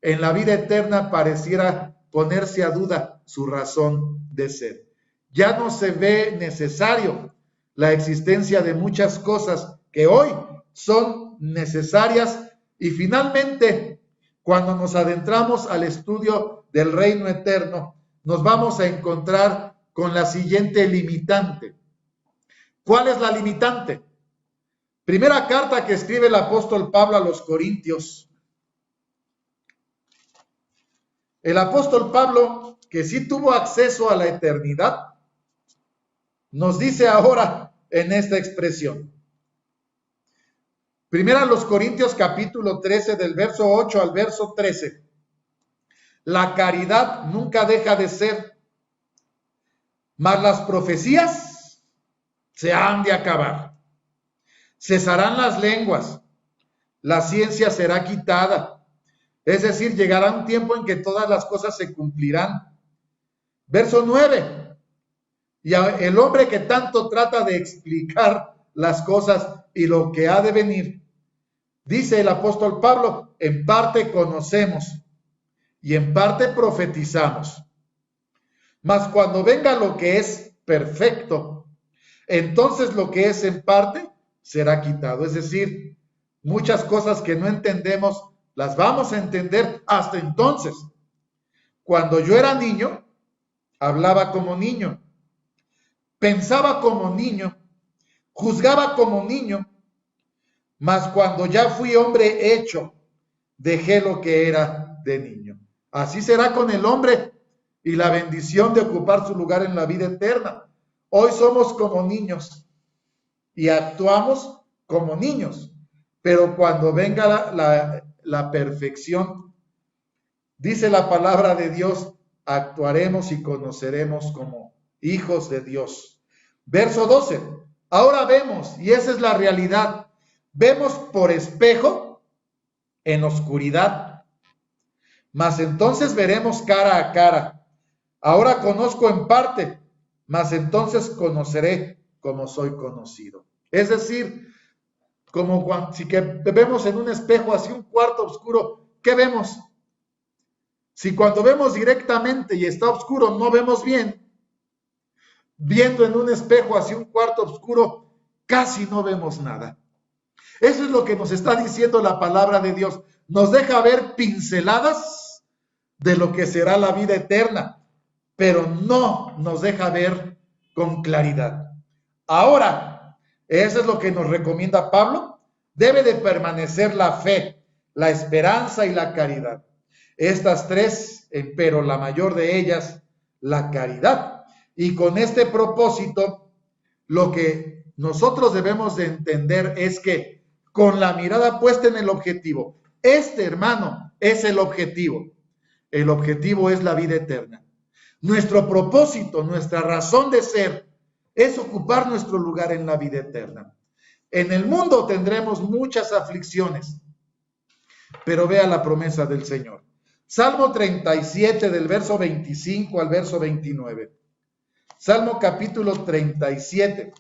en la vida eterna pareciera ponerse a duda su razón de ser. Ya no se ve necesario la existencia de muchas cosas que hoy son necesarias, y finalmente, cuando nos adentramos al estudio del reino eterno, nos vamos a encontrar con la siguiente limitante. ¿Cuál es la limitante? Primera carta que escribe el apóstol Pablo a los Corintios. El apóstol Pablo, que sí tuvo acceso a la eternidad, nos dice ahora en esta expresión. Primera a los Corintios capítulo 13, del verso 8 al verso 13. La caridad nunca deja de ser, mas las profecías se han de acabar. Cesarán las lenguas, la ciencia será quitada. Es decir, llegará un tiempo en que todas las cosas se cumplirán. Verso 9. Y el hombre que tanto trata de explicar las cosas y lo que ha de venir, dice el apóstol Pablo, en parte conocemos y en parte profetizamos. Mas cuando venga lo que es perfecto, entonces lo que es en parte será quitado. Es decir, muchas cosas que no entendemos las vamos a entender hasta entonces. Cuando yo era niño, hablaba como niño, pensaba como niño, juzgaba como niño, mas cuando ya fui hombre hecho, dejé lo que era de niño. Así será con el hombre y la bendición de ocupar su lugar en la vida eterna. Hoy somos como niños y actuamos como niños, pero cuando venga la perfección, dice la palabra de Dios, actuaremos y conoceremos como hijos de Dios. Verso 12. Ahora vemos, y esa es la realidad, vemos por espejo en oscuridad, mas entonces veremos cara a cara. Ahora conozco en parte, mas entonces conoceré como soy conocido. Es decir, como cuando, si que vemos en un espejo así un cuarto oscuro, ¿qué vemos? Si cuando vemos directamente y está oscuro no vemos bien, viendo en un espejo así un cuarto oscuro, casi no vemos nada. Eso es lo que nos está diciendo la palabra de Dios. Nos deja ver pinceladas de lo que será la vida eterna, pero no nos deja ver con claridad. Ahora, eso es lo que nos recomienda Pablo. Debe de permanecer la fe, la esperanza y la caridad. Estas tres, pero la mayor de ellas, la caridad. Y con este propósito, lo que nosotros debemos de entender es que con la mirada puesta en el objetivo, este, hermano, es el objetivo. El objetivo es la vida eterna. Nuestro propósito, nuestra razón de ser, es ocupar nuestro lugar en la vida eterna. En el mundo tendremos muchas aflicciones, pero vea la promesa del Señor. Salmo 37, del verso 25 al verso 29. Salmo capítulo 37,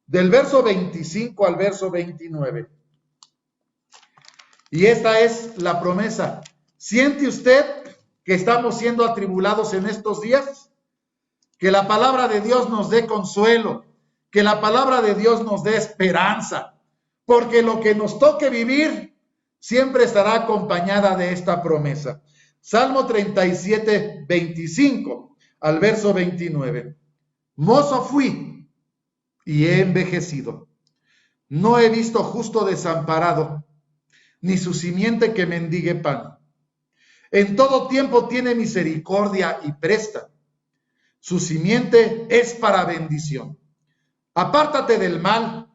del verso 25 al verso 29. Y esta es la promesa. ¿Siente usted que estamos siendo atribulados en estos días? Que la palabra de Dios nos dé consuelo, que la palabra de Dios nos dé esperanza, porque lo que nos toque vivir siempre estará acompañada de esta promesa. Salmo 37, 25 al verso 29. Mozo fui y he envejecido. No he visto justo desamparado, ni su simiente que mendigue pan. En todo tiempo tiene misericordia y presta. Su simiente es para bendición. Apártate del mal,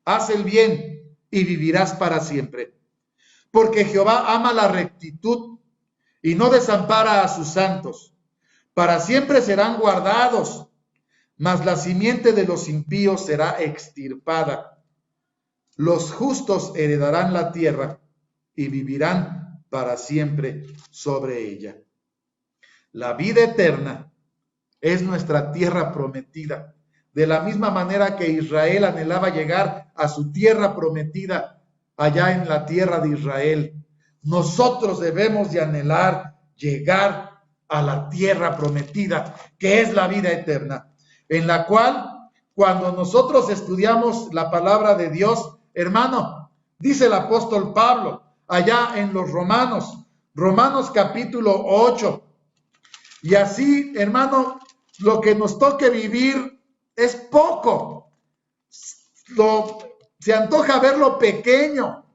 haz el bien y vivirás para siempre. Porque Jehová ama la rectitud y no desampara a sus santos. Para siempre serán guardados, mas la simiente de los impíos será extirpada. Los justos heredarán la tierra y vivirán para siempre sobre ella. La vida eterna es nuestra tierra prometida. De la misma manera que Israel anhelaba llegar a su tierra prometida allá en la tierra de Israel, nosotros debemos de anhelar llegar a la tierra prometida, que es la vida eterna, en la cual, cuando nosotros estudiamos la palabra de Dios, hermano, dice el apóstol Pablo, allá en los Romanos capítulo 8, y así, hermano, lo que nos toque vivir es poco. Se antoja verlo pequeño,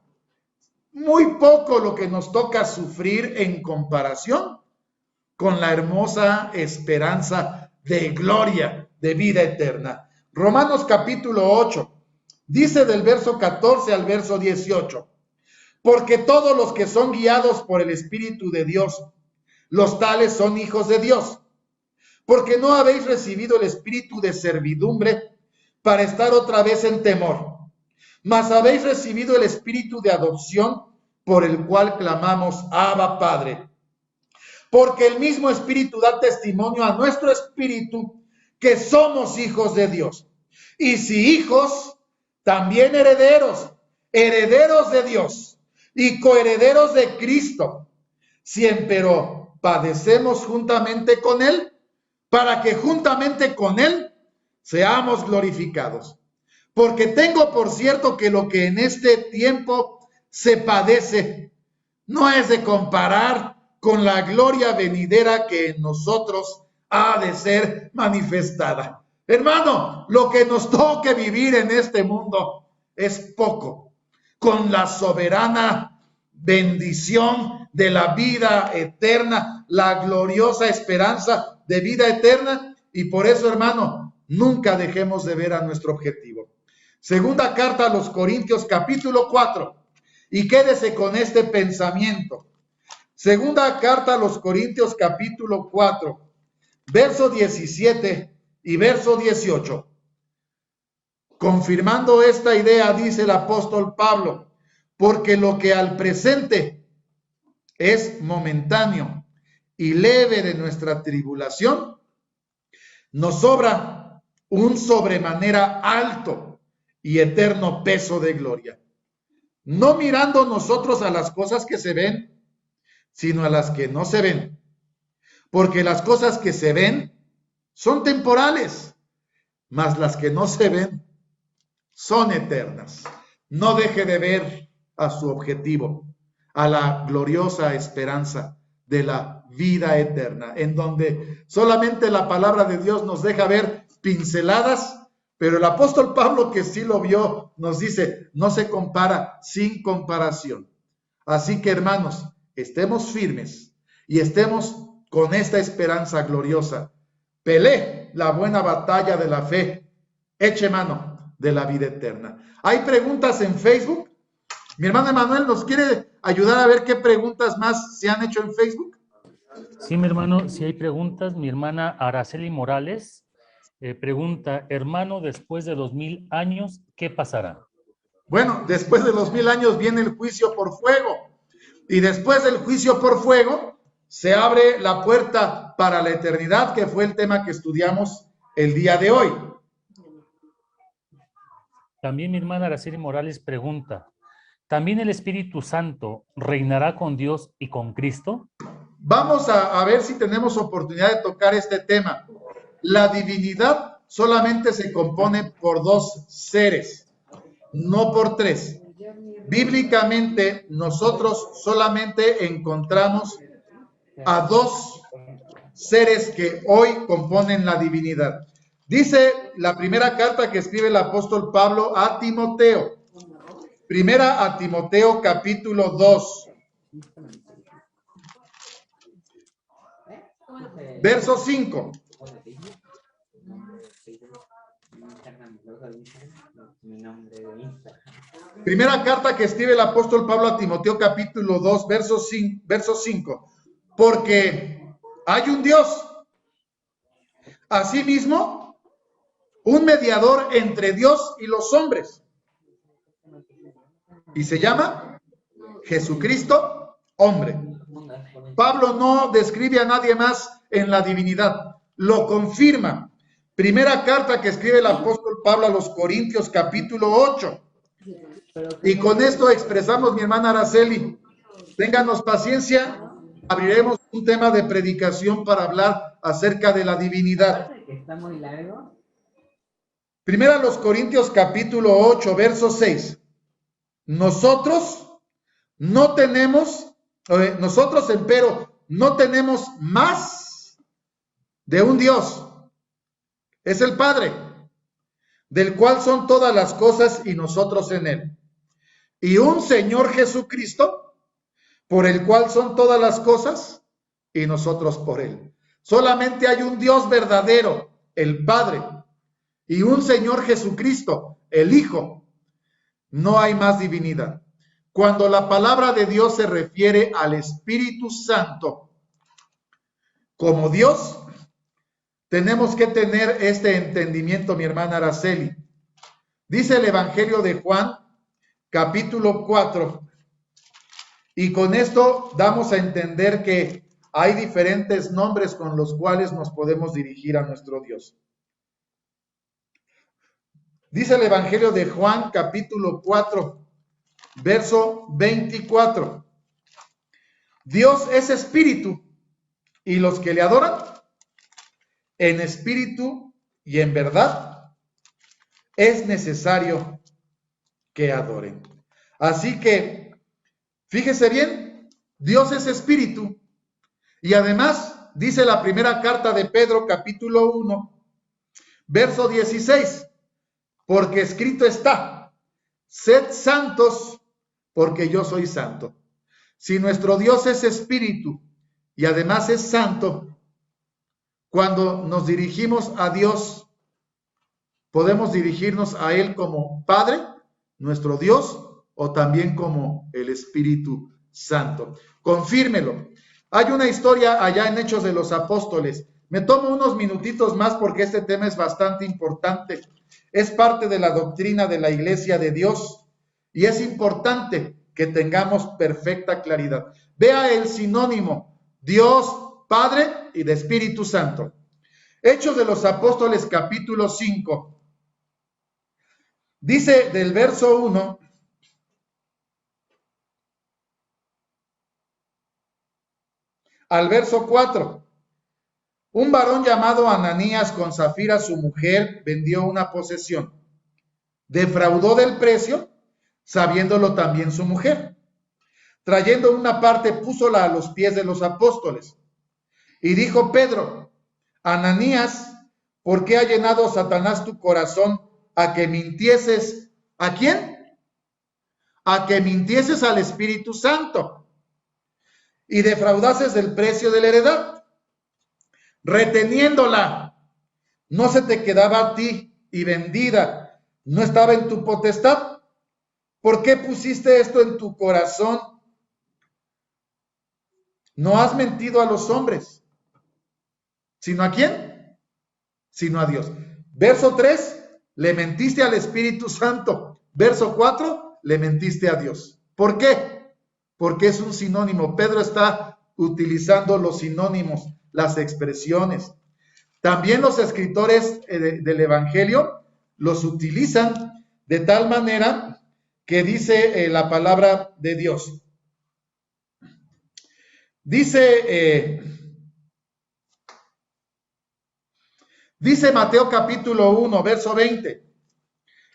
muy poco lo que nos toca sufrir en comparación con la hermosa esperanza de gloria, de vida eterna. Romanos capítulo 8, dice del verso 14 al verso 18, porque todos los que son guiados por el Espíritu de Dios, los tales son hijos de Dios. Porque no habéis recibido el espíritu de servidumbre para estar otra vez en temor, mas habéis recibido el espíritu de adopción por el cual clamamos, Abba, Padre. Porque el mismo espíritu da testimonio a nuestro espíritu que somos hijos de Dios. Y si hijos, también herederos, herederos de Dios y coherederos de Cristo, si empero padecemos juntamente con Él, para que juntamente con Él seamos glorificados. Porque tengo por cierto que lo que en este tiempo se padece no es de comparar con la gloria venidera que en nosotros ha de ser manifestada. Hermano, lo que nos toque vivir en este mundo es poco, con la soberana bendición de la vida eterna, la gloriosa esperanza de vida eterna, y por eso, hermano, nunca dejemos de ver a nuestro objetivo. Segunda carta a los Corintios, capítulo 4, y quédese con este pensamiento. Segunda carta a los Corintios, capítulo 4, verso 17 y verso 18. Confirmando esta idea, dice el apóstol Pablo, porque lo que al presente es momentáneo y leve de nuestra tribulación, nos sobra un sobremanera alto y eterno peso de gloria, no mirando nosotros a las cosas que se ven, sino a las que no se ven, porque las cosas que se ven son temporales, mas las que no se ven son eternas. No deje de ver a su objetivo, a la gloriosa esperanza de la vida eterna, en donde solamente la palabra de Dios nos deja ver pinceladas, pero el apóstol Pablo, que sí lo vio, nos dice, no se compara sin comparación. Así que, hermanos, estemos firmes y estemos con esta esperanza gloriosa. Pelee la buena batalla de la fe, eche mano de la vida eterna. ¿Hay preguntas en Facebook? Mi hermano Emanuel nos quiere ayudar a ver qué preguntas más se han hecho en Facebook. Sí, mi hermano, si hay preguntas. Mi hermana Araceli Morales pregunta, hermano, después de 2000 años, ¿qué pasará? Bueno, después de los 1000 años viene el juicio por fuego. Y después del juicio por fuego, se abre la puerta para la eternidad, que fue el tema que estudiamos el día de hoy. También mi hermana Araceli Morales pregunta, ¿también el Espíritu Santo reinará con Dios y con Cristo? Vamos a ver si tenemos oportunidad de tocar este tema. La divinidad solamente se compone por dos seres, no por tres. Bíblicamente, nosotros solamente encontramos a dos seres que hoy componen la divinidad. Dice la primera carta que escribe el apóstol Pablo a Timoteo. Primera a Timoteo capítulo 2. Verso 5. Primera carta que escribe el apóstol Pablo a Timoteo capítulo 2, verso 5. Porque hay un Dios, asimismo, un mediador entre Dios y los hombres. Y se llama Jesucristo, hombre. Pablo no describe a nadie más en la divinidad, lo confirma. Primera carta que escribe el apóstol Pablo a los Corintios, capítulo 8. Y con esto expresamos, mi hermana Araceli, ténganos paciencia, abriremos un tema de predicación para hablar acerca de la divinidad. Está muy largo. Primera a los Corintios, capítulo 8, verso 6. Nosotros empero no tenemos más de un Dios. Es el Padre, del cual son todas las cosas y nosotros en él. Y un Señor Jesucristo, por el cual son todas las cosas y nosotros por él. Solamente hay un Dios verdadero, el Padre, y un Señor Jesucristo, el Hijo. No hay más divinidad. Cuando la palabra de Dios se refiere al Espíritu Santo como Dios, tenemos que tener este entendimiento, mi hermana Araceli. Dice el Evangelio de Juan, capítulo 4, y con esto damos a entender que hay diferentes nombres con los cuales nos podemos dirigir a nuestro Dios. Dice el Evangelio de Juan, capítulo 4, verso 24. Dios es espíritu, y los que le adoran en espíritu y en verdad es necesario que adoren. Así que, fíjese bien, Dios es espíritu, y además dice la primera carta de Pedro, capítulo 1, verso 16, porque escrito está, sed santos, porque yo soy santo. Si nuestro Dios es espíritu y además es santo, cuando nos dirigimos a Dios, podemos dirigirnos a Él como Padre, nuestro Dios, o también como el Espíritu Santo. Confírmelo. Hay una historia allá en Hechos de los Apóstoles. Me tomo unos minutitos más porque este tema es bastante importante. Es parte de la doctrina de la Iglesia de Dios y es importante que tengamos perfecta claridad. Vea el sinónimo Dios, Padre y de Espíritu Santo. Hechos de los Apóstoles, capítulo 5. Dice del verso 1, al verso 4. Un varón llamado Ananías con Zafira, su mujer, vendió una posesión. Defraudó del precio, sabiéndolo también su mujer. Trayendo una parte, púsola a los pies de los apóstoles. Y dijo Pedro, Ananías, ¿por qué ha llenado Satanás tu corazón a que mintieses? ¿A quién? A que mintieses al Espíritu Santo y defraudases del precio de la heredad, reteniéndola. No se te quedaba a ti y vendida, no estaba en tu potestad. ¿Por qué pusiste esto en tu corazón? No has mentido a los hombres, ¿sino a quién? Sino a Dios. Verso 3, le mentiste al Espíritu Santo. Verso 4, le mentiste a Dios. ¿Por qué? Porque es un sinónimo. Pedro está utilizando los sinónimos, las expresiones. También los escritores del Evangelio los utilizan de tal manera que dice la palabra de Dios. Dice Mateo capítulo 1, verso 20.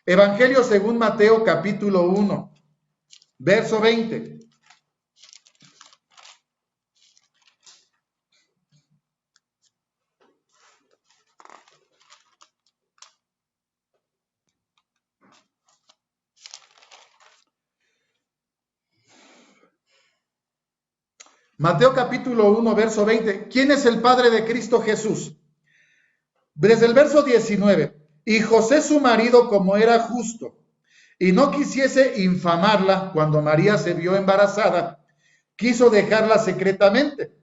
Evangelio según Mateo capítulo 1, verso 20. Mateo capítulo 1, verso 20. ¿Quién es el padre de Cristo Jesús? Desde el verso 19. Y José su marido, como era justo, y no quisiese infamarla cuando María se vio embarazada, quiso dejarla secretamente.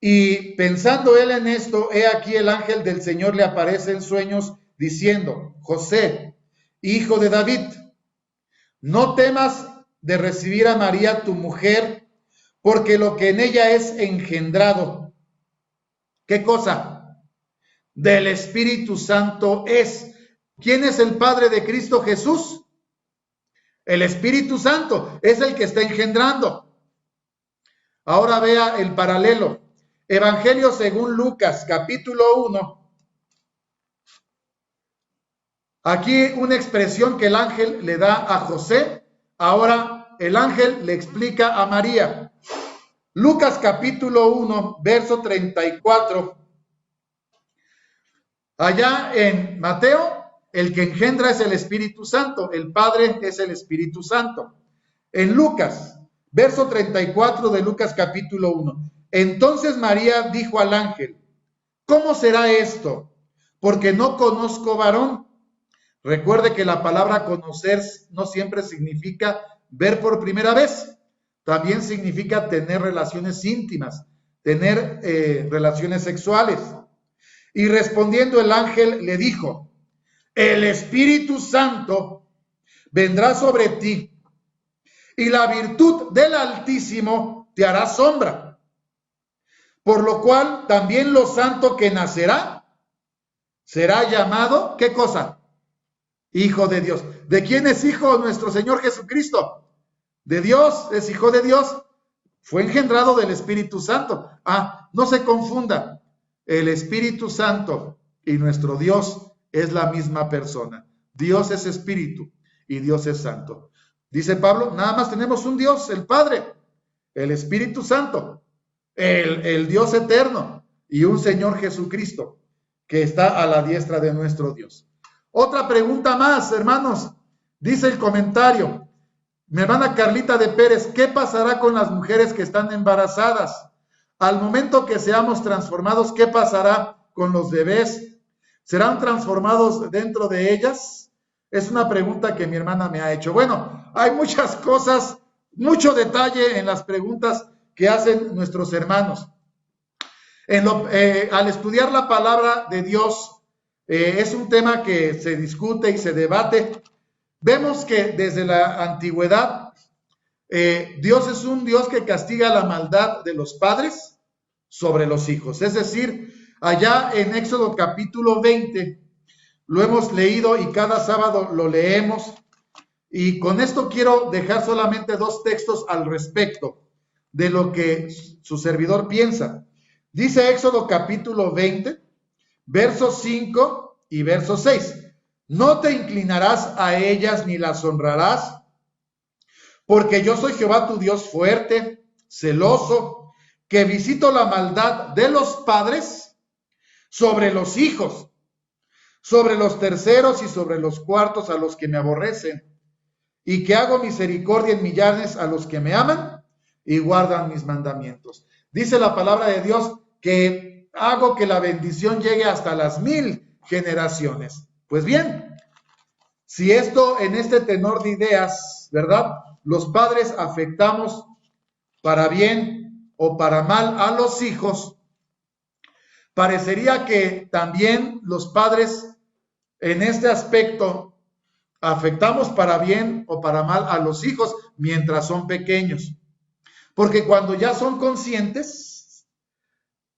Y pensando él en esto, he aquí el ángel del Señor le aparece en sueños diciendo: José, hijo de David, no temas de recibir a María tu mujer, porque lo que en ella es engendrado, ¿qué cosa? Del Espíritu Santo es. ¿Quién es el Padre de Cristo Jesús? El Espíritu Santo es el que está engendrando. Ahora vea el paralelo. Evangelio según Lucas, capítulo 1. Aquí una expresión que el ángel le da a José. Ahora el ángel le explica a María. Lucas capítulo 1, verso 34. Allá en Mateo, el que engendra es el Espíritu Santo, el Padre es el Espíritu Santo. En Lucas, verso 34 de Lucas capítulo 1. Entonces María dijo al ángel: ¿cómo será esto? Porque no conozco varón. Recuerde que la palabra conocer no siempre significa ver por primera vez. También significa tener relaciones íntimas, tener relaciones sexuales. Y respondiendo el ángel le dijo: el Espíritu Santo vendrá sobre ti, y la virtud del Altísimo te hará sombra. Por lo cual también lo santo que nacerá será llamado, ¿qué cosa? Hijo de Dios. ¿De quién es hijo nuestro Señor Jesucristo? De Dios, es hijo de Dios. Fue engendrado del Espíritu Santo. No se confunda. El Espíritu Santo y nuestro Dios es la misma persona. Dios es Espíritu y Dios es Santo. Dice Pablo, nada más tenemos un Dios, el Padre, el Espíritu Santo, el Dios eterno y un Señor Jesucristo que está a la diestra de nuestro Dios. Otra pregunta más, hermanos. Dice el comentario, mi hermana Carlita de Pérez, ¿qué pasará con las mujeres que están embarazadas? Al momento que seamos transformados, ¿qué pasará con los bebés? ¿Serán transformados dentro de ellas? Es una pregunta que mi hermana me ha hecho. Bueno, hay muchas cosas, mucho detalle en las preguntas que hacen nuestros hermanos. Al estudiar la palabra de Dios, es un tema que se discute y se debate. Vemos que desde la antigüedad, Dios es un Dios que castiga la maldad de los padres sobre los hijos. Es decir, allá en Éxodo capítulo 20, lo hemos leído y cada sábado lo leemos. Y con esto quiero dejar solamente dos textos al respecto de lo que su servidor piensa. Dice Éxodo capítulo 20, versos 5 y verso 6. No te inclinarás a ellas ni las honrarás, porque yo soy Jehová tu Dios fuerte, celoso, que visito la maldad de los padres sobre los hijos, sobre los terceros y sobre los cuartos a los que me aborrecen, y que hago misericordia en millares a los que me aman y guardan mis mandamientos. Dice la palabra de Dios que hago que la bendición llegue hasta las 1000 generaciones. Pues bien, si esto en este tenor de ideas, ¿verdad? Los padres afectamos para bien o para mal a los hijos, parecería que también los padres en este aspecto afectamos para bien o para mal a los hijos mientras son pequeños. Porque cuando ya son conscientes,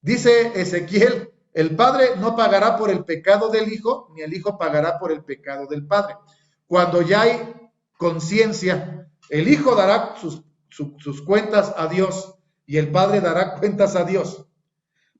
dice Ezequiel El Padre no pagará por el pecado del Hijo, ni el Hijo pagará por el pecado del Padre. Cuando ya hay conciencia, el Hijo dará sus cuentas a Dios y el Padre dará cuentas a Dios.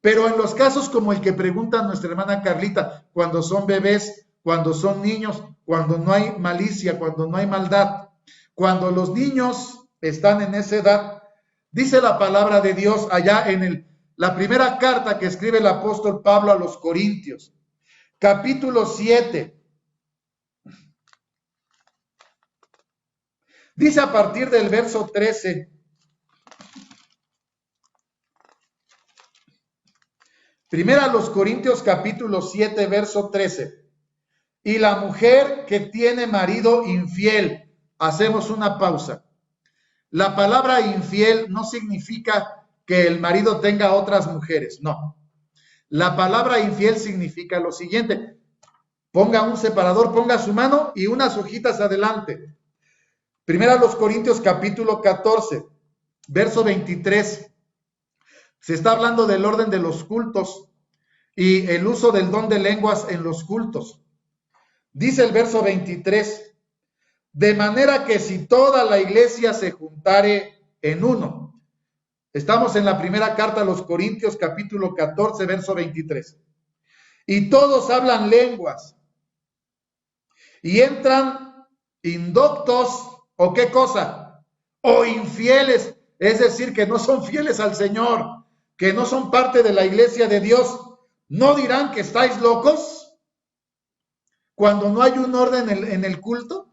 Pero en los casos como el que pregunta nuestra hermana Carlita, cuando son bebés, cuando son niños, cuando no hay malicia, cuando no hay maldad, cuando los niños están en esa edad, dice la palabra de Dios allá en la primera carta que escribe el apóstol Pablo a los Corintios, capítulo 7. Dice a partir del verso 13. Primera a los Corintios capítulo 7, verso 13. Y la mujer que tiene marido infiel, hacemos una pausa. La palabra infiel no significa que el marido tenga otras mujeres, no. La palabra infiel significa lo siguiente. Ponga un separador, ponga su mano y unas hojitas adelante. Primera a los Corintios capítulo 14, verso 23. Se está hablando del orden de los cultos y el uso del don de lenguas en los cultos. Dice el verso 23, de manera que si toda la iglesia se juntare en uno. Estamos en la primera carta a los Corintios, capítulo 14, verso 23. Y todos hablan lenguas y entran indoctos, ¿o qué cosa? O infieles, es decir, que no son fieles al Señor, que no son parte de la iglesia de Dios. ¿No dirán que estáis locos cuando no hay un orden en el culto?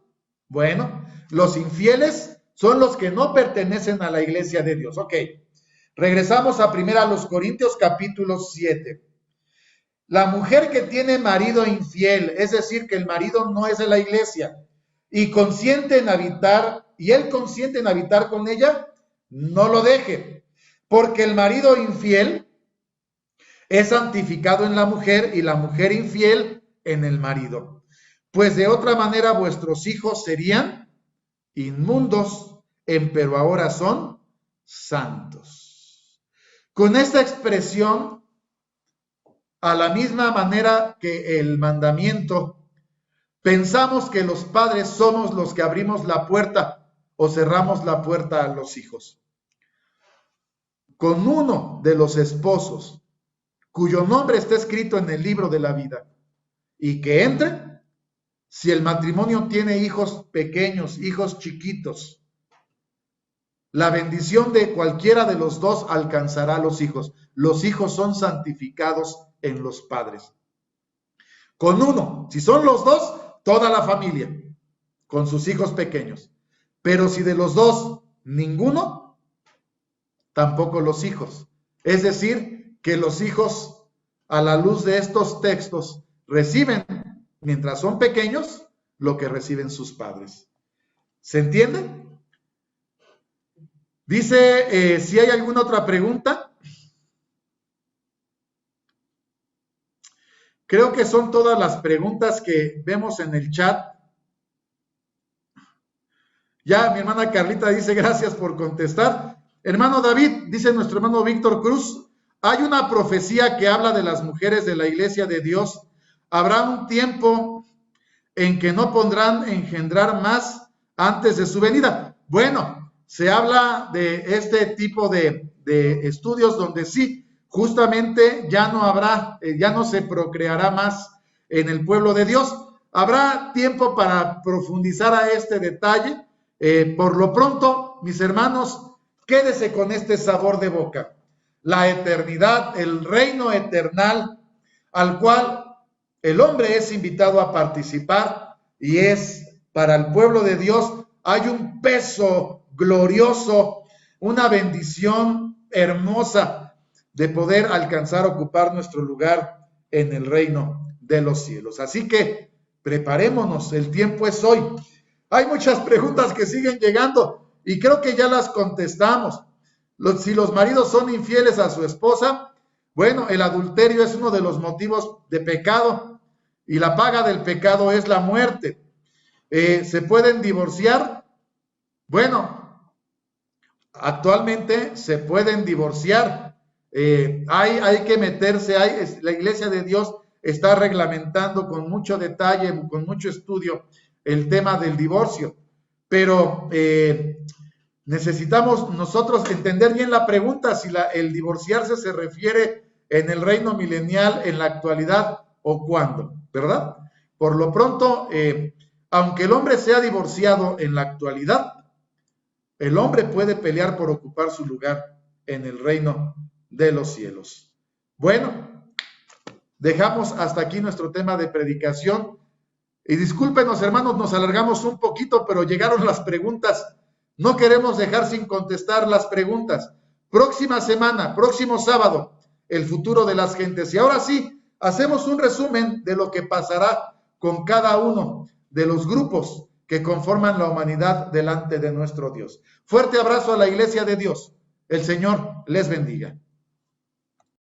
Bueno, los infieles son los que no pertenecen a la iglesia de Dios. Ok, regresamos a primera a los Corintios capítulo 7. La mujer que tiene marido infiel, es decir, que el marido no es de la iglesia y consiente en habitar, y él consiente en habitar con ella, no lo deje, porque el marido infiel es santificado en la mujer y la mujer infiel en el marido. Pues de otra manera vuestros hijos serían inmundos, empero ahora son santos. Con esta expresión, a la misma manera que el mandamiento, pensamos que los padres somos los que abrimos la puerta o cerramos la puerta a los hijos. Con uno de los esposos cuyo nombre está escrito en el libro de la vida y que entre, si el matrimonio tiene hijos pequeños, hijos chiquitos, la bendición de cualquiera de los dos alcanzará a los hijos. Los hijos son santificados en los padres. Con uno, si son los dos, toda la familia, con sus hijos pequeños. Pero si de los dos, ninguno, tampoco los hijos. Es decir, que los hijos, a la luz de estos textos, reciben, mientras son pequeños, lo que reciben sus padres. ¿Se entiende? Dice, si hay alguna otra pregunta. Creo que son todas las preguntas que vemos en el chat. Ya mi hermana Carlita dice, gracias por contestar. Hermano David, dice nuestro hermano Víctor Cruz, hay una profecía que habla de las mujeres de la iglesia de Dios. Habrá un tiempo en que no podrán engendrar más antes de su venida. Bueno, se habla de este tipo de estudios donde sí, justamente ya no habrá, ya no se procreará más en el pueblo de Dios. Habrá tiempo para profundizar a este detalle. Por lo pronto, mis hermanos, quédese con este sabor de boca. La eternidad, el reino eternal al cual el hombre es invitado a participar y es para el pueblo de Dios, hay un peso glorioso, una bendición hermosa de poder alcanzar a ocupar nuestro lugar en el reino de los cielos. Así que preparémonos, el tiempo es hoy. Hay muchas preguntas que siguen llegando y creo que ya las contestamos. Si los maridos son infieles a su esposa, bueno, el adulterio es uno de los motivos de pecado y la paga del pecado es la muerte. ¿Se pueden divorciar? Bueno, actualmente se pueden divorciar. Hay que meterse, la Iglesia de Dios está reglamentando con mucho detalle, con mucho estudio el tema del divorcio, pero necesitamos nosotros entender bien la pregunta, si el divorciarse se refiere en el reino milenial, en la actualidad o cuándo, ¿verdad? Por lo pronto, aunque el hombre sea divorciado en la actualidad, el hombre puede pelear por ocupar su lugar en el reino de los cielos. Bueno, dejamos hasta aquí nuestro tema de predicación. Y discúlpenos, hermanos, nos alargamos un poquito, pero llegaron las preguntas. No queremos dejar sin contestar las preguntas. Próxima semana, próximo sábado, el futuro de las gentes. Y ahora sí, hacemos un resumen de lo que pasará con cada uno de los grupos que conforman la humanidad delante de nuestro Dios. Fuerte abrazo a la Iglesia de Dios. El Señor les bendiga.